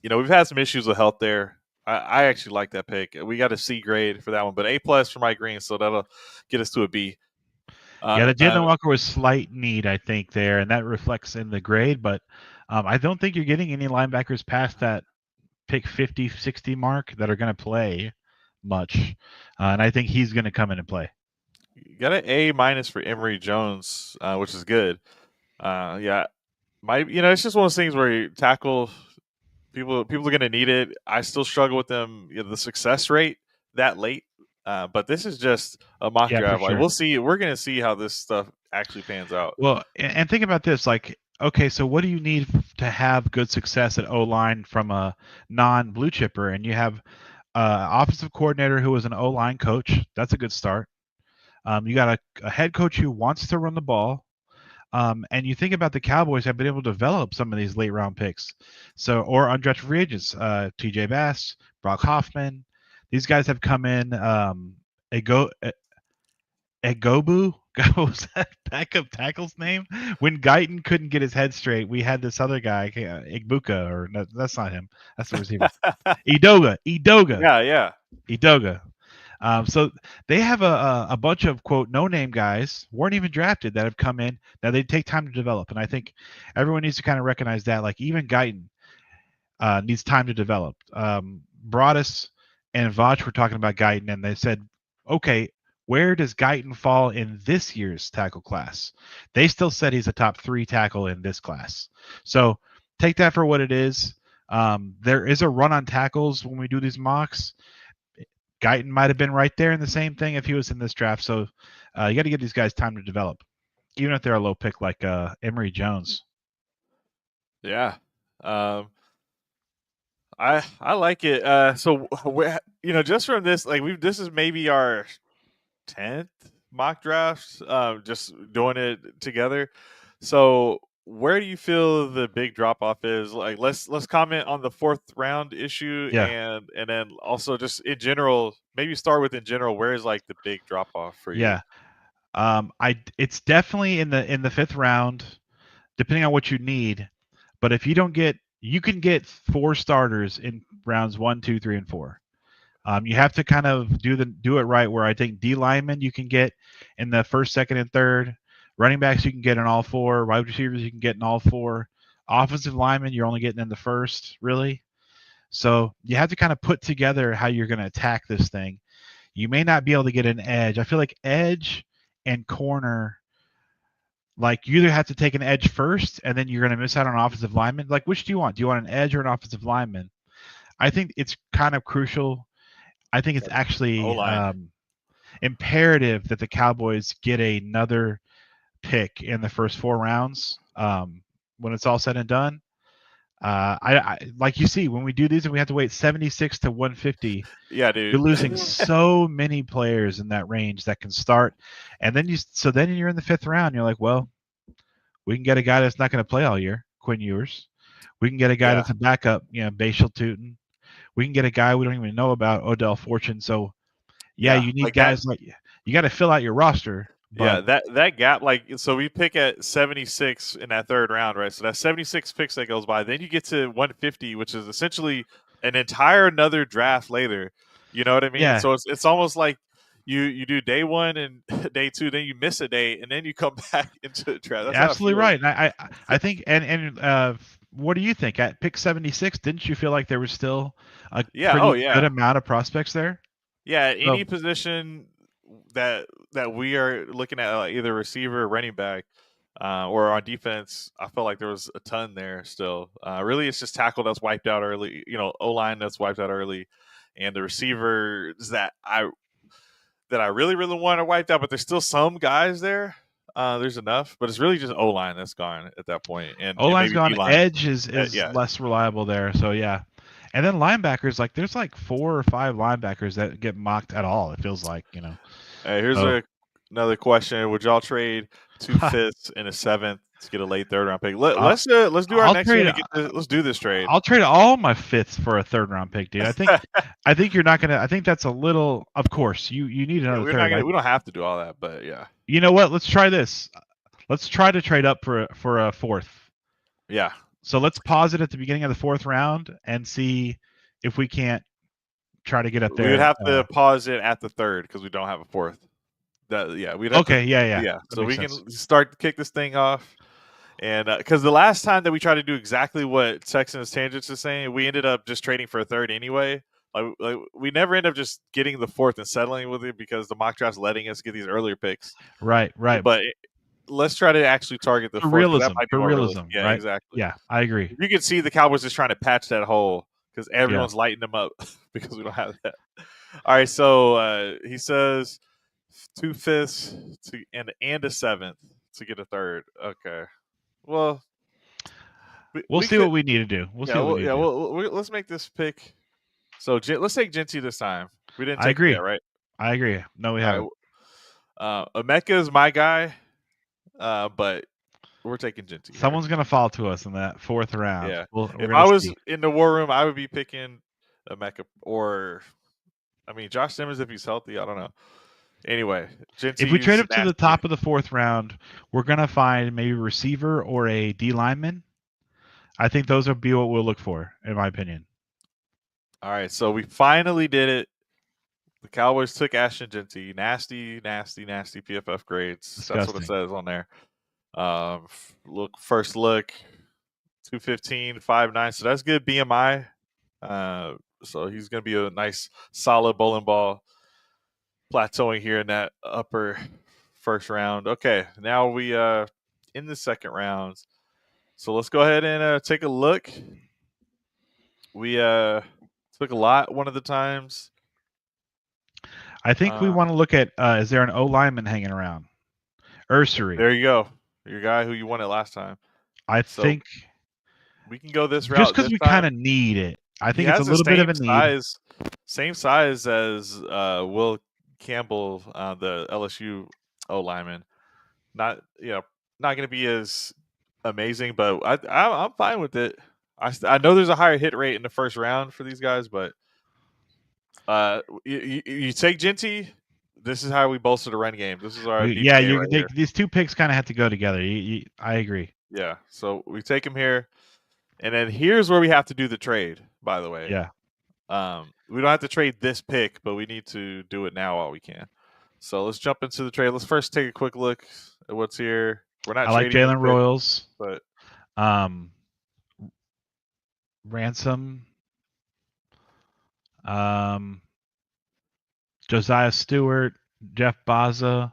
We've had some issues with health there. I actually like that pick. We got a C grade for that one, but A+ for Mike Green, so that'll get us to a B. Yeah, the Jalen Walker was slight need, I think, there, and that reflects in the grade. But I don't think you're getting any linebackers past that pick 50, 60 mark that are going to play much, and I think he's going to come in and play. You got an A- for Emory Jones, which is good. Yeah, it's just one of those things where you tackle people are going to need it. I still struggle with them. The success rate that late. But this is just a mock draft. Like, we'll see. We're going to see how this stuff actually pans out. Well, and think about this. Like, okay, so what do you need to have good success at O-line from a non-blue chipper? And you have an offensive coordinator who was an O-line coach. That's a good start. You got a head coach who wants to run the ball. And you think about the Cowboys have been able to develop some of these late round picks. or undrafted free agents, TJ Bass, Brock Hoffman. These guys have come in. Egobu, what was that backup tackle's name? When Guyton couldn't get his head straight, we had this other guy, Igbuka, or no, that's not him. That's the receiver. Edoga. Yeah. Edoga. So they have a bunch of quote no name guys weren't even drafted that have come in. Now they take time to develop, and I think everyone needs to kind of recognize that. Like even Guyton needs time to develop. Broadus and Vach were talking about Guyton, and they said, okay, where does Guyton fall in this year's tackle class? They still said he's a top 3 tackle in this class. So take that for what it is. There is a run on tackles when we do these mocks. Guyton might have been right there in the same thing if he was in this draft. So you got to give these guys time to develop, even if they're a low pick like Emory Jones. Yeah. I like it. So just from this, like this is maybe our 10th mock drafts. Just doing it together. So where do you feel the big drop off is? Like let's comment on the 4th round issue, Yeah. and then also just in general, maybe start with in general. Where is like the big drop off for you? Yeah. It's definitely in the 5th round, depending on what you need. But if you don't get, you can get 4 starters in rounds 1, 2, 3, and 4. You have to kind of do it right. Where I think D linemen you can get in the 1st, 2nd, and 3rd. Running backs you can get in all 4. Wide receivers you can get in all 4. Offensive linemen you're only getting in the 1st, really. So you have to kind of put together how you're going to attack this thing. You may not be able to get an edge. I feel like edge and corner, like you either have to take an edge first and then you're going to miss out on an offensive lineman. Like which do you want? Do you want an edge or an offensive lineman? I think it's kind of crucial. I think it's O actually line. imperative that the Cowboys get another pick in the first 4 rounds when it's all said and done. I like you see when we do these and we have to wait 76 to 150. Yeah, You're dude. losing so many players in that range that can start, and then you're in the 5th round. You're like, well, we can get a guy that's not going to play all year, Quinn Ewers. We can get a guy Yeah, that's a backup, Bashal Tootin. We can get a guy we don't even know about, Odell Fortune. So yeah, yeah, you need like that. guys like you got to fill out your roster, Yeah, but that gap, like, so we pick at 76 in that 3rd round, right? So that's 76 picks that goes by. Then you get to 150, which is essentially an entire another draft later. You know what I mean? yeah, So it's almost like you do day 1 and day 2, then you miss a day, and then you come back into the draft. That's how it absolutely feels. right. And I think what do you think at pick 76? Didn't you feel like there was still a Yeah. Oh pretty good yeah. amount of prospects there? Yeah. So Any position that we are looking at, like either receiver or running back, or on defense, I felt like there was a ton there still. Really, it's just tackle that's wiped out early. O line that's wiped out early, and the receivers that I really really want are wiped out. But there's still some guys there. There's enough, but it's really just O line that's gone at that point, and O-line's maybe D gone. line. Edge is Yeah. less reliable there. So yeah. And then linebackers, like there's like 4 or 5 linebackers that get mocked at all. It feels like. Hey, here's So another question: would y'all trade 2 fifths and a 7th to get a late 3rd round pick? I'll, Let's do our I'll next one trade. and get this. Let's do this trade. I'll trade all my 5ths for a 3rd round pick, dude. I think you're not gonna. I think that's a little. Of course, you need Yeah, another we're not third. gonna. We don't have to do all that, but yeah, You know what? Let's try this. Let's try to trade up for a 4th. yeah. So let's pause it at the beginning of the 4th round and see if we can't try to get up We would there. have to pause it at the 3rd because we don't have a 4th. Yeah, we'd have to. Okay, yeah, Yeah, that so makes we sense. can start to kick this thing off, and because the last time that we tried to do exactly what Texans Tangents is saying, we ended up just trading for a 3rd anyway. Like we never end up just getting the 4th and settling with it because the mock draft's letting us get these earlier picks. Right. But let's try to actually target the 4th because that might be For more realistic. realism, Yeah, right? exactly. Yeah, I agree. You can see the Cowboys just trying to patch that hole because Yeah. everyone's lighting them up because we don't have that. All right, so he says 2 fifths to and a 7th to get a 3rd. Okay, well We'll we see could. what we need to do. Yeah, let's make this pick. So let's take Genty this time. We didn't I take him yet, agree. right? I agree. No, we All haven't. right. Emeka is my guy, but we're taking Genty here. Someone's gonna fall to us in that 4th round. Yeah. We're If gonna I was see. in the war room, I would be picking Emeka or, I mean, Josh Simmons if he's healthy. I don't know. Anyway, If we trade Genty's up to the nasty. top of the 4th round, we're gonna find maybe a receiver or a D lineman. I think those would be what we'll look for, in my opinion. All right, so we finally did it. The Cowboys took Ashton Genty. Nasty, nasty, nasty PFF grades. That's what it Disgusting. says on there. First look, 215, 5'9". So that's good BMI. So he's going to be a nice, solid bowling ball, plateauing here in that upper first round. Okay, now we in the second round. So let's go ahead and take a look. We took a lot one of the times. I think we want to look at is there an O lineman hanging around? Ursary. There you go. Your guy who you wanted last time. I think we can go this route just because this we time. kind of need it. I He think it's a has the little bit of a need. same size as Will Campbell, the LSU O lineman. Not not going to be as amazing, but I'm fine with it. I know there's a higher hit rate in the first round for these guys, but you take Genty. This is how we bolster the run game. This is our these two picks kind of have to go together. I agree. Yeah, so we take him here, and then here's where we have to do the trade. By the way, yeah, we don't have to trade this pick, but we need to do it now while we can. So let's jump into the trade. Let's first take a quick look at what's here. We're not. I like Jalen Royals, but Ransom, Josiah Stewart, Jeff Baza.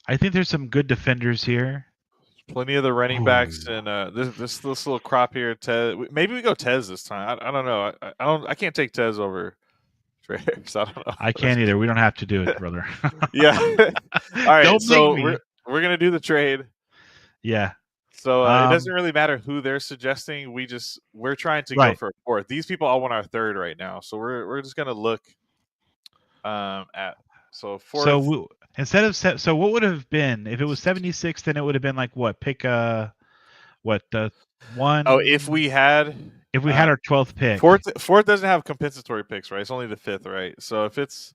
I think there's some good defenders here. Plenty of the running backs, and this little crop here. Tez, maybe we go Tez this time. I don't know. I can't take Tez over Trace. I don't know. I can't either. We don't have to do it, brother. Yeah. All right. Don't so we're gonna do the trade. Yeah. So it doesn't really matter who they're suggesting. We're trying to go for a fourth. These people all want our third right now, so we're just gonna look at fourth. So instead of so what would have been if it was 76? Then it would have been like what pick one. Oh, if we had our 12th pick. Fourth doesn't have compensatory picks, right? It's only the fifth, right? So if it's,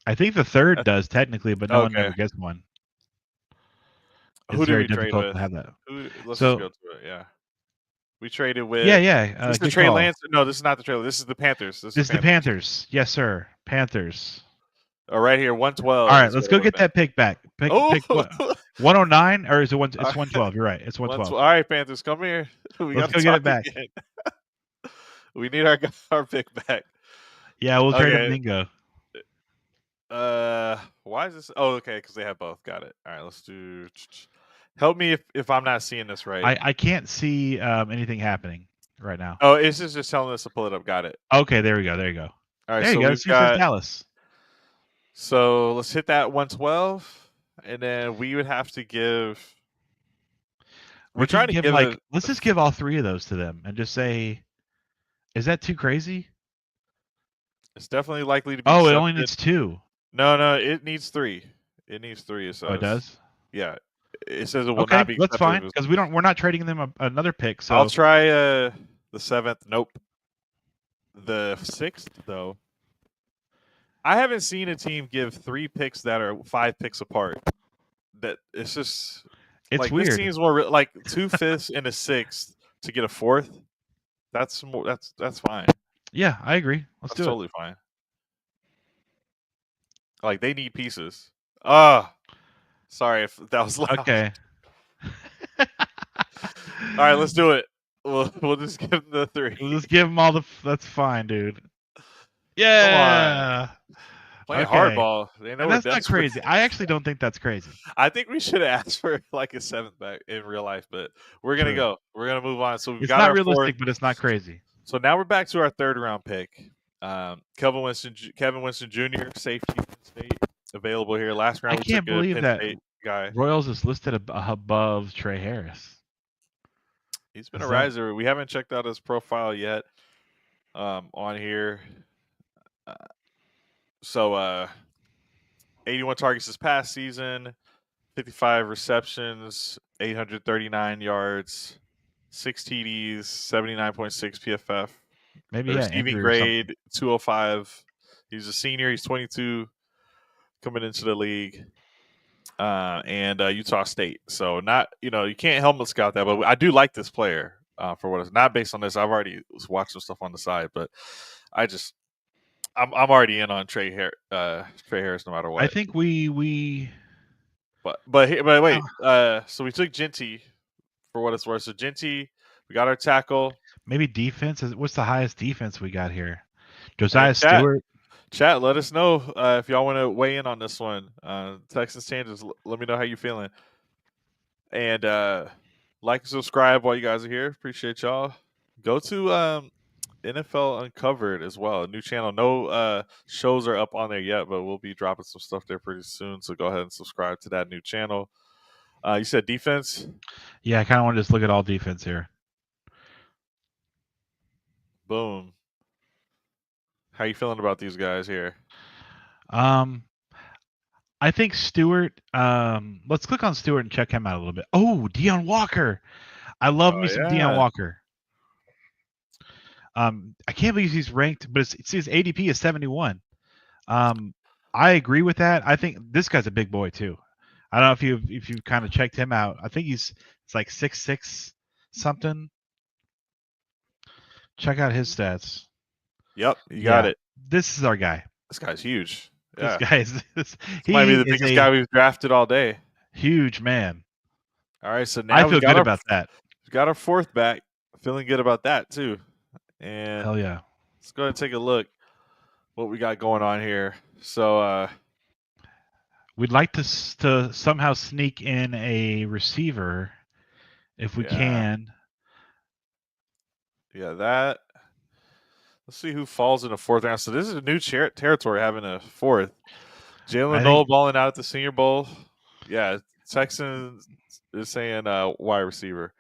I think the third does technically, but no one ever gets one. It's very difficult to have that. Let's just go to it. Yeah, we traded with. Yeah. This is the Trey Lance. No, this is not the Trey. This is the Panthers. This is the Panthers. Yes, sir. Panthers. Oh, right here, 112. All right, let's go get that pick back. Pick 109, or is it one? It's 112. You're right. It's 112. All right, Panthers, come here. Let's go get it back. We need our pick back. Yeah, we'll trade a Mingo. Why is this? Oh, okay, because they have both. Got it. All right, let's do. Help me if I'm not seeing this right. I can't see anything happening right now. Oh, it's just telling us to pull it up. Got it. Okay, there we go. There you go. All right, there you go. We've got Dallas. So let's hit that 112, and then we would have to give. We're trying to give let's just give all three of those to them and just say, is that too crazy? It's definitely likely to be. Oh, it only needs two. No, it needs three. It needs three. It says. Oh, it does. Yeah, it says it will not be. That's fine because we're not trading them another pick. So I'll try the 7th. Nope. The 6th though. I haven't seen a team give 3 picks that are 5 picks apart. That it's just it's weird. This seems more like 2 5ths and a 6th to get a 4th. That's more. That's fine. Yeah, I agree. That's do totally fine. Like they need pieces. Sorry if that was loud. Okay. All right, let's do it. We'll just give them the 3. We'll just give them all the. That's fine, dude. Yeah. Playing hardball. That's not crazy. I actually don't think that's crazy. I think we should have asked for like a 7th back in real life, but we're gonna go. We're gonna move on. So it's got not realistic, 4th. But it's not crazy. So now we're back to our 3rd round pick. Kevin Winston Jr. safety state available here. Last round. I can't believe that guy. Royals is listed above Trey Harris. He's been a riser. We haven't checked out his profile yet on here. So 81 targets this past season, 55 receptions, 839 yards, 6 TDs, 79.6 PFF. Maybe receiving grade 205. He's a senior. He's 22, coming into the league, and Utah State. So not you can't helmet scout that, but I do like this player for what it's not based on this. I've already watched some stuff on the side, but I just I'm already in on Trey Harris no matter I what. think we But wait, so we took Genty for what it's worth. So Genty, we got our tackle. maybe defense. What's the highest defense we got here? And Josiah Stewart. chat, let us know if y'all want to weigh in on this one. Texas Tangents, let me know how you feeling. And like and subscribe while you guys are here. Appreciate y'all. Go to NFL Uncovered as well, a new channel. No shows are up on there yet, but we'll be dropping some stuff there pretty soon. So go ahead and subscribe to that new channel. You said defense? Yeah, I kind of want to just look at all defense here. Boom. How you feeling about these guys here? I think Stewart. Let's click on Stewart and check him out a little bit. Oh, Deion Walker. I love me some Deion Yeah. Walker. I can't believe he's ranked, but his ADP is 71. I agree with that. I think this guy's a big boy too. I don't know if you kind of checked him out. I think it's like 6'6" something. Check out his stats. Yep, you got it. This is our guy. This guy's huge. This Yeah. guy is He might be the biggest guy we've drafted all day. Huge man. All right, so now I feel good about that. We've got our fourth back. Feeling good about that too. And hell yeah. Let's go ahead and take a look what we got going on here. So we'd like to somehow sneak in a receiver if we can. Yeah, that. Let's see who falls in the fourth round. So this is a new territory having a fourth. Jalen Noel balling out at the Senior Bowl. Yeah, Texans is saying wide receiver.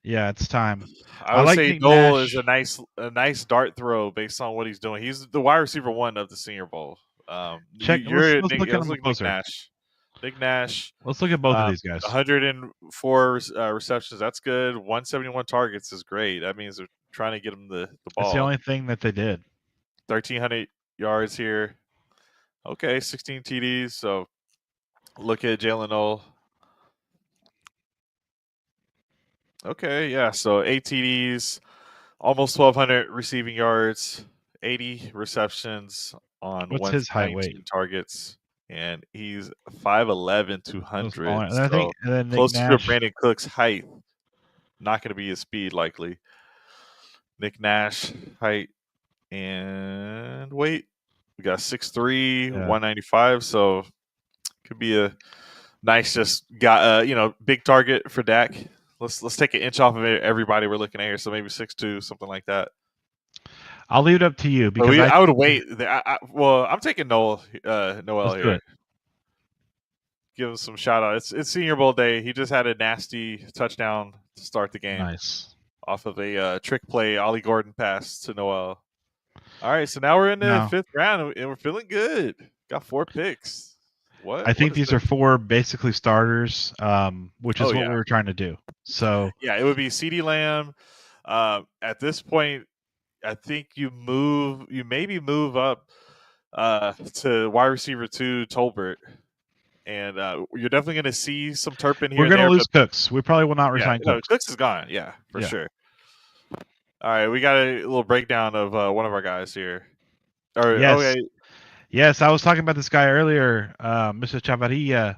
Yeah, it's time. I would say Noel is a nice dart throw based on what he's doing. He's the wide receiver one of the Senior Bowl. Let's look at him closer. Nick Nash. Let's look at both of these guys. 104 receptions. That's good. 171 targets is great. That means they're trying to get him the ball. That's the only thing that they did. 1,300 yards here. Okay, 16 TDs. So look at Jalen Noel. Okay, yeah. So 8 TDs, almost 1,200 receiving yards, 80 receptions on 119 targets. And he's 5'11", 200. So close to Brandon Cook's height. Not going to be his speed, likely. Nick Nash, height and weight. We got 6'3", 195. So could be a nice, just got big target for Dak. Let's take an inch off of everybody we're looking at here. So maybe 6'2", something like that. I'll leave it up to you because I would wait. I'm taking Noel here. Give him some shout out. It's Senior Bowl day. He just had a nasty touchdown to start the game. Nice. Off of a trick play, Ollie Gordon pass to Noel. All right, so now we're in the fifth round and we're feeling good. Got 4 picks. I think these are 4 basically starters, which is what we were trying to do. So yeah, it would be CeeDee Lamb. At this point, I think you maybe move up to wide receiver 2, Tolbert. And you're definitely going to see some Turpin here. We're going to lose Cooks. We probably will not resign Cooks. Cooks is gone. Yeah, for sure. All right, we got a little breakdown of one of our guys here. Yes, I was talking about this guy earlier, Mr. Chavarria.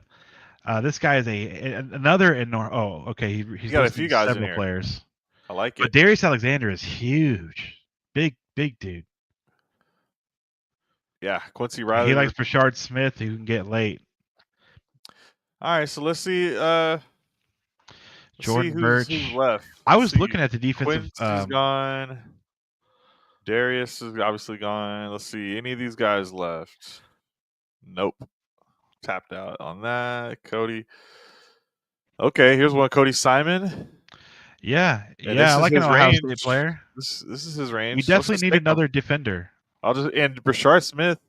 This guy is another he's got a few guys several in here. Players. I like it. But Darius Alexander is huge, big dude. Yeah, Quincy Riley. He likes Brashard Smith, who can get late. All right, so let's see. Jordan Birch. Who's left. I was looking at the defensive. Quincy's gone. Darius is obviously gone. Let's see. Any of these guys left? Nope. Tapped out on that. Cody. Okay, here's one. Cody Simon. Yeah, I like an Ohio State player. This is his range. We definitely need another defender. And Brashard Smith.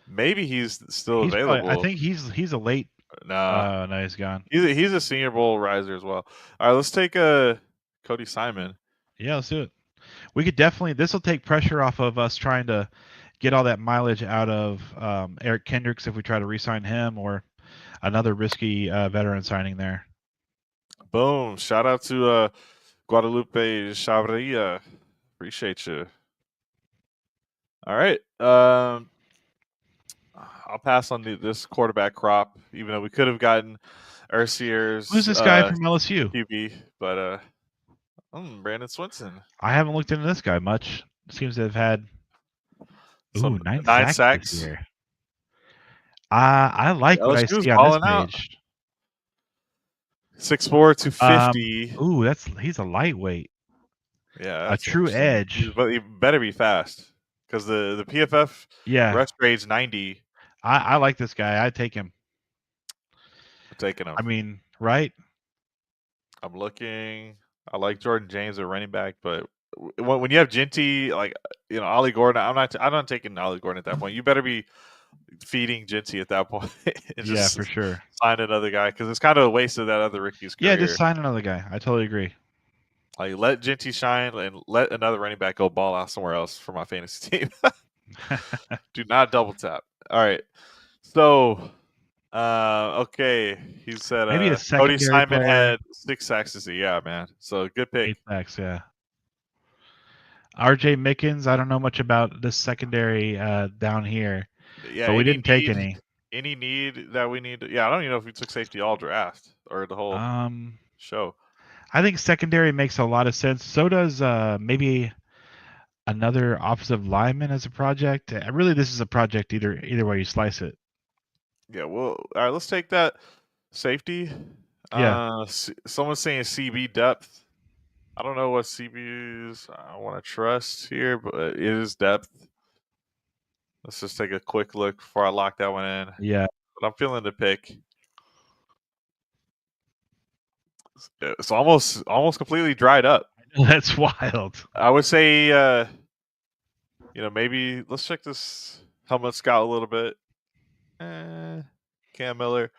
Maybe he's still available. I think he's a late. No, he's gone. He's a Senior Bowl riser as well. All right, let's take Cody Simon. Yeah, let's do it. We could definitely. This will take pressure off of us trying to get all that mileage out of Eric Kendricks if we try to re-sign him or another risky veteran signing there. Boom! Shout out to Guadalupe Chavarria. Appreciate you. All right. I'll pass on this quarterback crop, even though we could have gotten Who's Ersier's this guy from LSU? QB, but Brandon Swinson, I haven't looked into this guy much. Seems to have had some 9 9 sacks this sacks. year. I like what I LSU's see on this balling out. page. 6'4", 250. He's a lightweight, Yeah, a that's true interesting. edge. But he better be fast because the PFF Yeah, rush grade's 90. I like this guy. I'd take him. I'm taking him. I mean, right? I'm looking. I like Jordan James at running back, but when you have Genty, like Ollie Gordon, I'm not taking Ollie Gordon at that point. You better be feeding Genty at that point and Yeah, just for sure. sign another guy because it's kind of a waste of that other rookie's Yeah, just career. sign another guy. I totally agree. Like let Genty shine and let another running back go ball out somewhere else for my fantasy team. Do not double tap. All right. So okay. He said Maybe a Cody secondary Simon player. had 6 sacks this year. Yeah, man. So good pick. 8 sacks, yeah. RJ Mickens, I don't know much about this secondary down here, Yeah, but we didn't take any. any need that we need. Yeah, I don't even know if we took safety all draft or the whole show. I think secondary makes a lot of sense. So does maybe another offensive lineman as a project. Really, this is a project either way you slice it. Yeah, well, all right. Let's take that safety. Yeah. Someone's saying CB depth. I don't know what CBs I want to trust here, but it is depth. Let's just take a quick look before I lock that one in. Yeah. But I'm feeling the pick. It's almost completely dried up. That's wild. I would say, maybe let's check this helmet scout a little bit. Cam Miller.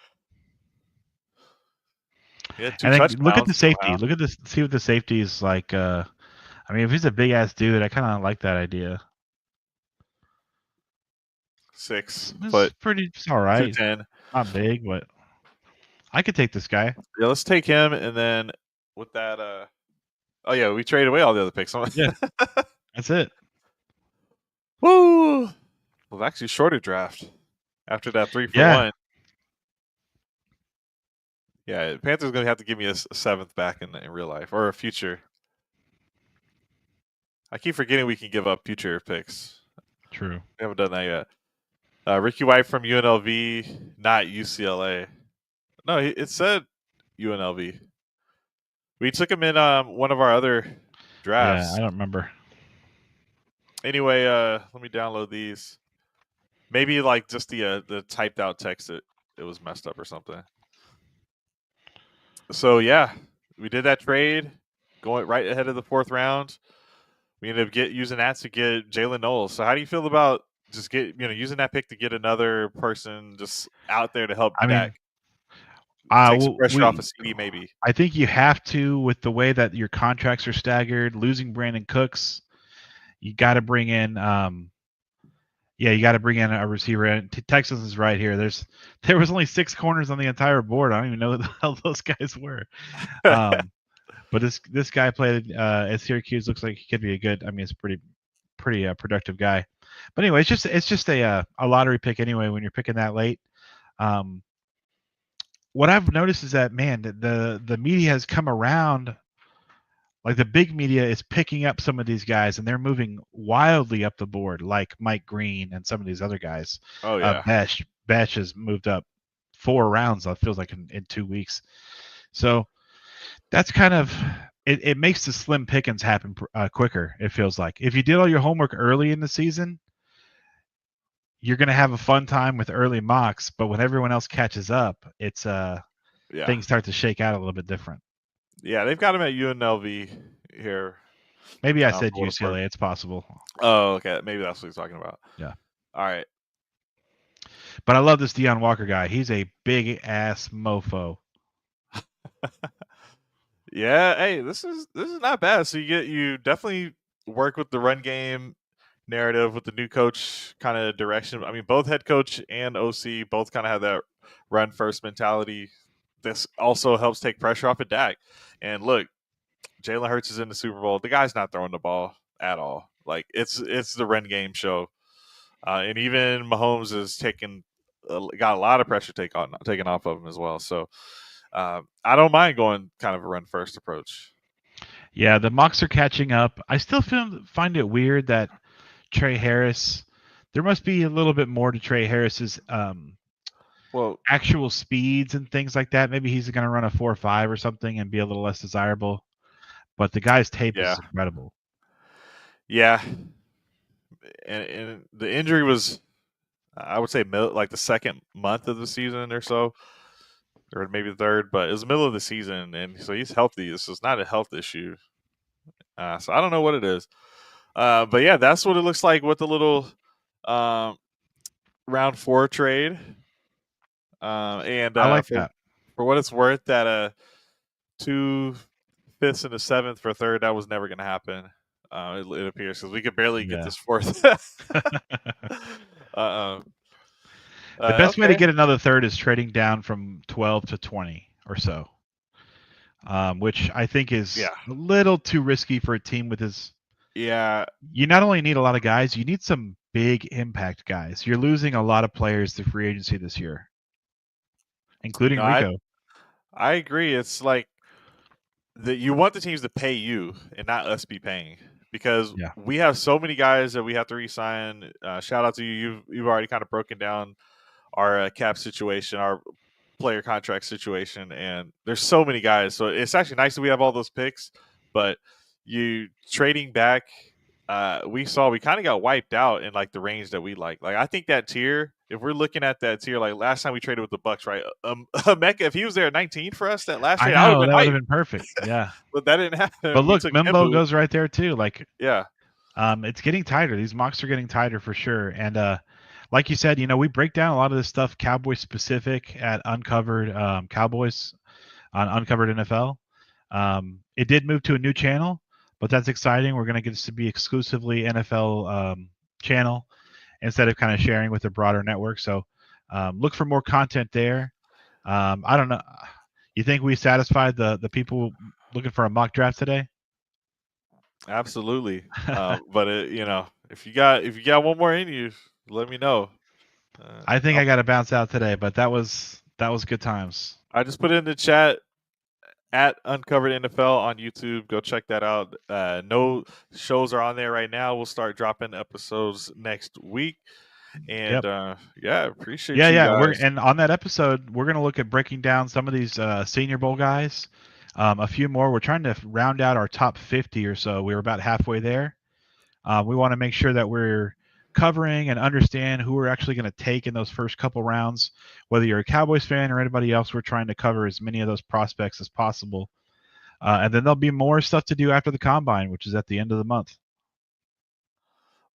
Yeah, 2 And then look at the touchdowns safety. somehow. Look at this. See what the safety is like. I mean, if he's a big ass dude, I kind of like that idea. 6 This is foot, pretty. It's all right. 210. Not big, but I could take this guy. Yeah, let's take him, and then with that, oh yeah, we traded away all the other picks. Yeah. That's it. Woo! Well, actually, shorter draft after that 3 for 1. Yeah, Panthers gonna have to give me a 7th back in real life or a future. I keep forgetting we can give up future picks. True. We haven't done that yet. Ricky White from UNLV, not UCLA. No, it said UNLV. We took him in one of our other drafts. Yeah, I don't remember. Anyway, let me download these. Maybe like just the typed out text it was messed up or something. So yeah, we did that trade, going right ahead of the 4th round. We ended up using that to get Jalen Knowles. So how do you feel about just using that pick to get another person just out there to help Dak? Take some pressure off of CD, maybe. I think you have to, with the way that your contracts are staggered. Losing Brandon Cooks, you got to bring in. You got to bring in a receiver. And Texas is right here. There was only 6 corners on the entire board. I don't even know who the hell those guys were. But this guy played at Syracuse. Looks like he could be a good. I mean, it's pretty productive guy. But anyway, it's just a lottery pick anyway when you're picking that late. What I've noticed is that, man, the media has come around. Like the big media is picking up some of these guys, and they're moving wildly up the board, like Mike Green and some of these other guys. Oh yeah, Besh has moved up 4 rounds. It feels like in 2 weeks. So that's kind of it makes the slim pickings happen quicker. It feels like if you did all your homework early in the season, you're going to have a fun time with early mocks. But when everyone else catches up, it's things start to shake out a little bit different. Yeah, they've got him at UNLV here. Maybe I said UCLA. It's possible. Oh, okay. Maybe that's what he's talking about. Yeah. All right. But I love this Deion Walker guy. He's a big ass mofo. Yeah. Hey, this is not bad. So you definitely work with the run game narrative with the new coach kind of direction. I mean, both head coach and OC both kind of have that run first mentality. This also helps take pressure off of Dak. And look, Jalen Hurts is in the Super Bowl. The guy's not throwing the ball at all. Like it's the run game show. And even Mahomes is got a lot of pressure taken off of him as well. So I don't mind going kind of a run first approach. Yeah, the mocks are catching up. I still find it weird that Trey Harris. There must be a little bit more to Trey Harris's Well, actual speeds and things like that. Maybe he's going to run a 4.5 or something and be a little less desirable. But the guy's tape yeah, is incredible. yeah, and the injury was, I would say, like the second month of the season or so, or maybe the third, but it was the middle of the season, and so he's healthy. This is not a health issue. So I don't know what it is. But yeah, that's what it looks like with the little um, round 4 trade. And I like that. for what it's worth, that 2 fifths and a seventh for third, that was never going to happen. It appears because we could barely get Yeah. this fourth. uh, The best way to okay. get another third is trading down from 12 to 20 or so, which I think is Yeah. a little too risky for a team with his. Yeah. You not only need a lot of guys, you need some big impact guys. You're losing a lot of players to free agency this year, including No, Rico. I agree. It's like that you want the teams to pay you and not us be paying, because Yeah. we have so many guys that we have to re-sign. Shout out to you. You've already kind of broken down our cap situation, our player contract situation, and there's so many guys. So it's actually nice that we have all those picks, but you trading back, we kind of got wiped out in like the range that we like. Like I think that tier, if we're looking at that tier, like last time we traded with the Bucks, right? Mecca, if he was there at 19 for us that last I trade, I would have know been that would have hyped. been perfect. Yeah. But that didn't happen. But We look, took Mimbo Embu. goes right there too. Like, Yeah. it's getting tighter. These mocks are getting tighter for sure. And like you said, we break down a lot of this stuff Cowboy specific at Uncovered Cowboys on Uncovered NFL. It did move to a new channel, but that's exciting. We're going to get this to be exclusively NFL channel instead of kind of sharing with the broader network. So look for more content there. I don't know. You think we satisfied the people looking for a mock draft today? Absolutely. But if you got one more in you, let me know. I think I I'll got to bounce out today, but that was good times. I just put it in the chat at Uncovered NFL on YouTube. Go check that out. No shows are on there right now. We'll start dropping episodes next week. And Yep. yeah, appreciate Yeah, you yeah. guys. And on that episode, we're gonna look at breaking down some of these Senior Bowl guys. A few more. We're trying to round out our top 50 or so. We were about halfway there. We want to make sure that we're covering and understand who we're actually going to take in those first couple rounds. Whether you're a Cowboys fan or anybody else, we're trying to cover as many of those prospects as possible. And then there'll be more stuff to do after the combine, which is at the end of the month.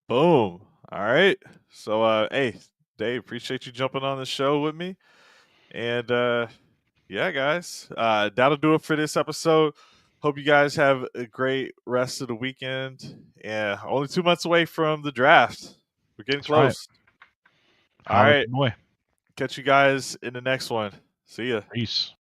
Boom. All right. So hey, Dave, appreciate you jumping on the show with me. And yeah, guys, that'll do it for this episode. Hope you guys have a great rest of the weekend. Yeah, only 2 months away from the draft. We're getting That's right. close. All Holler at right. your boy. Catch you guys in the next one. See ya. Peace.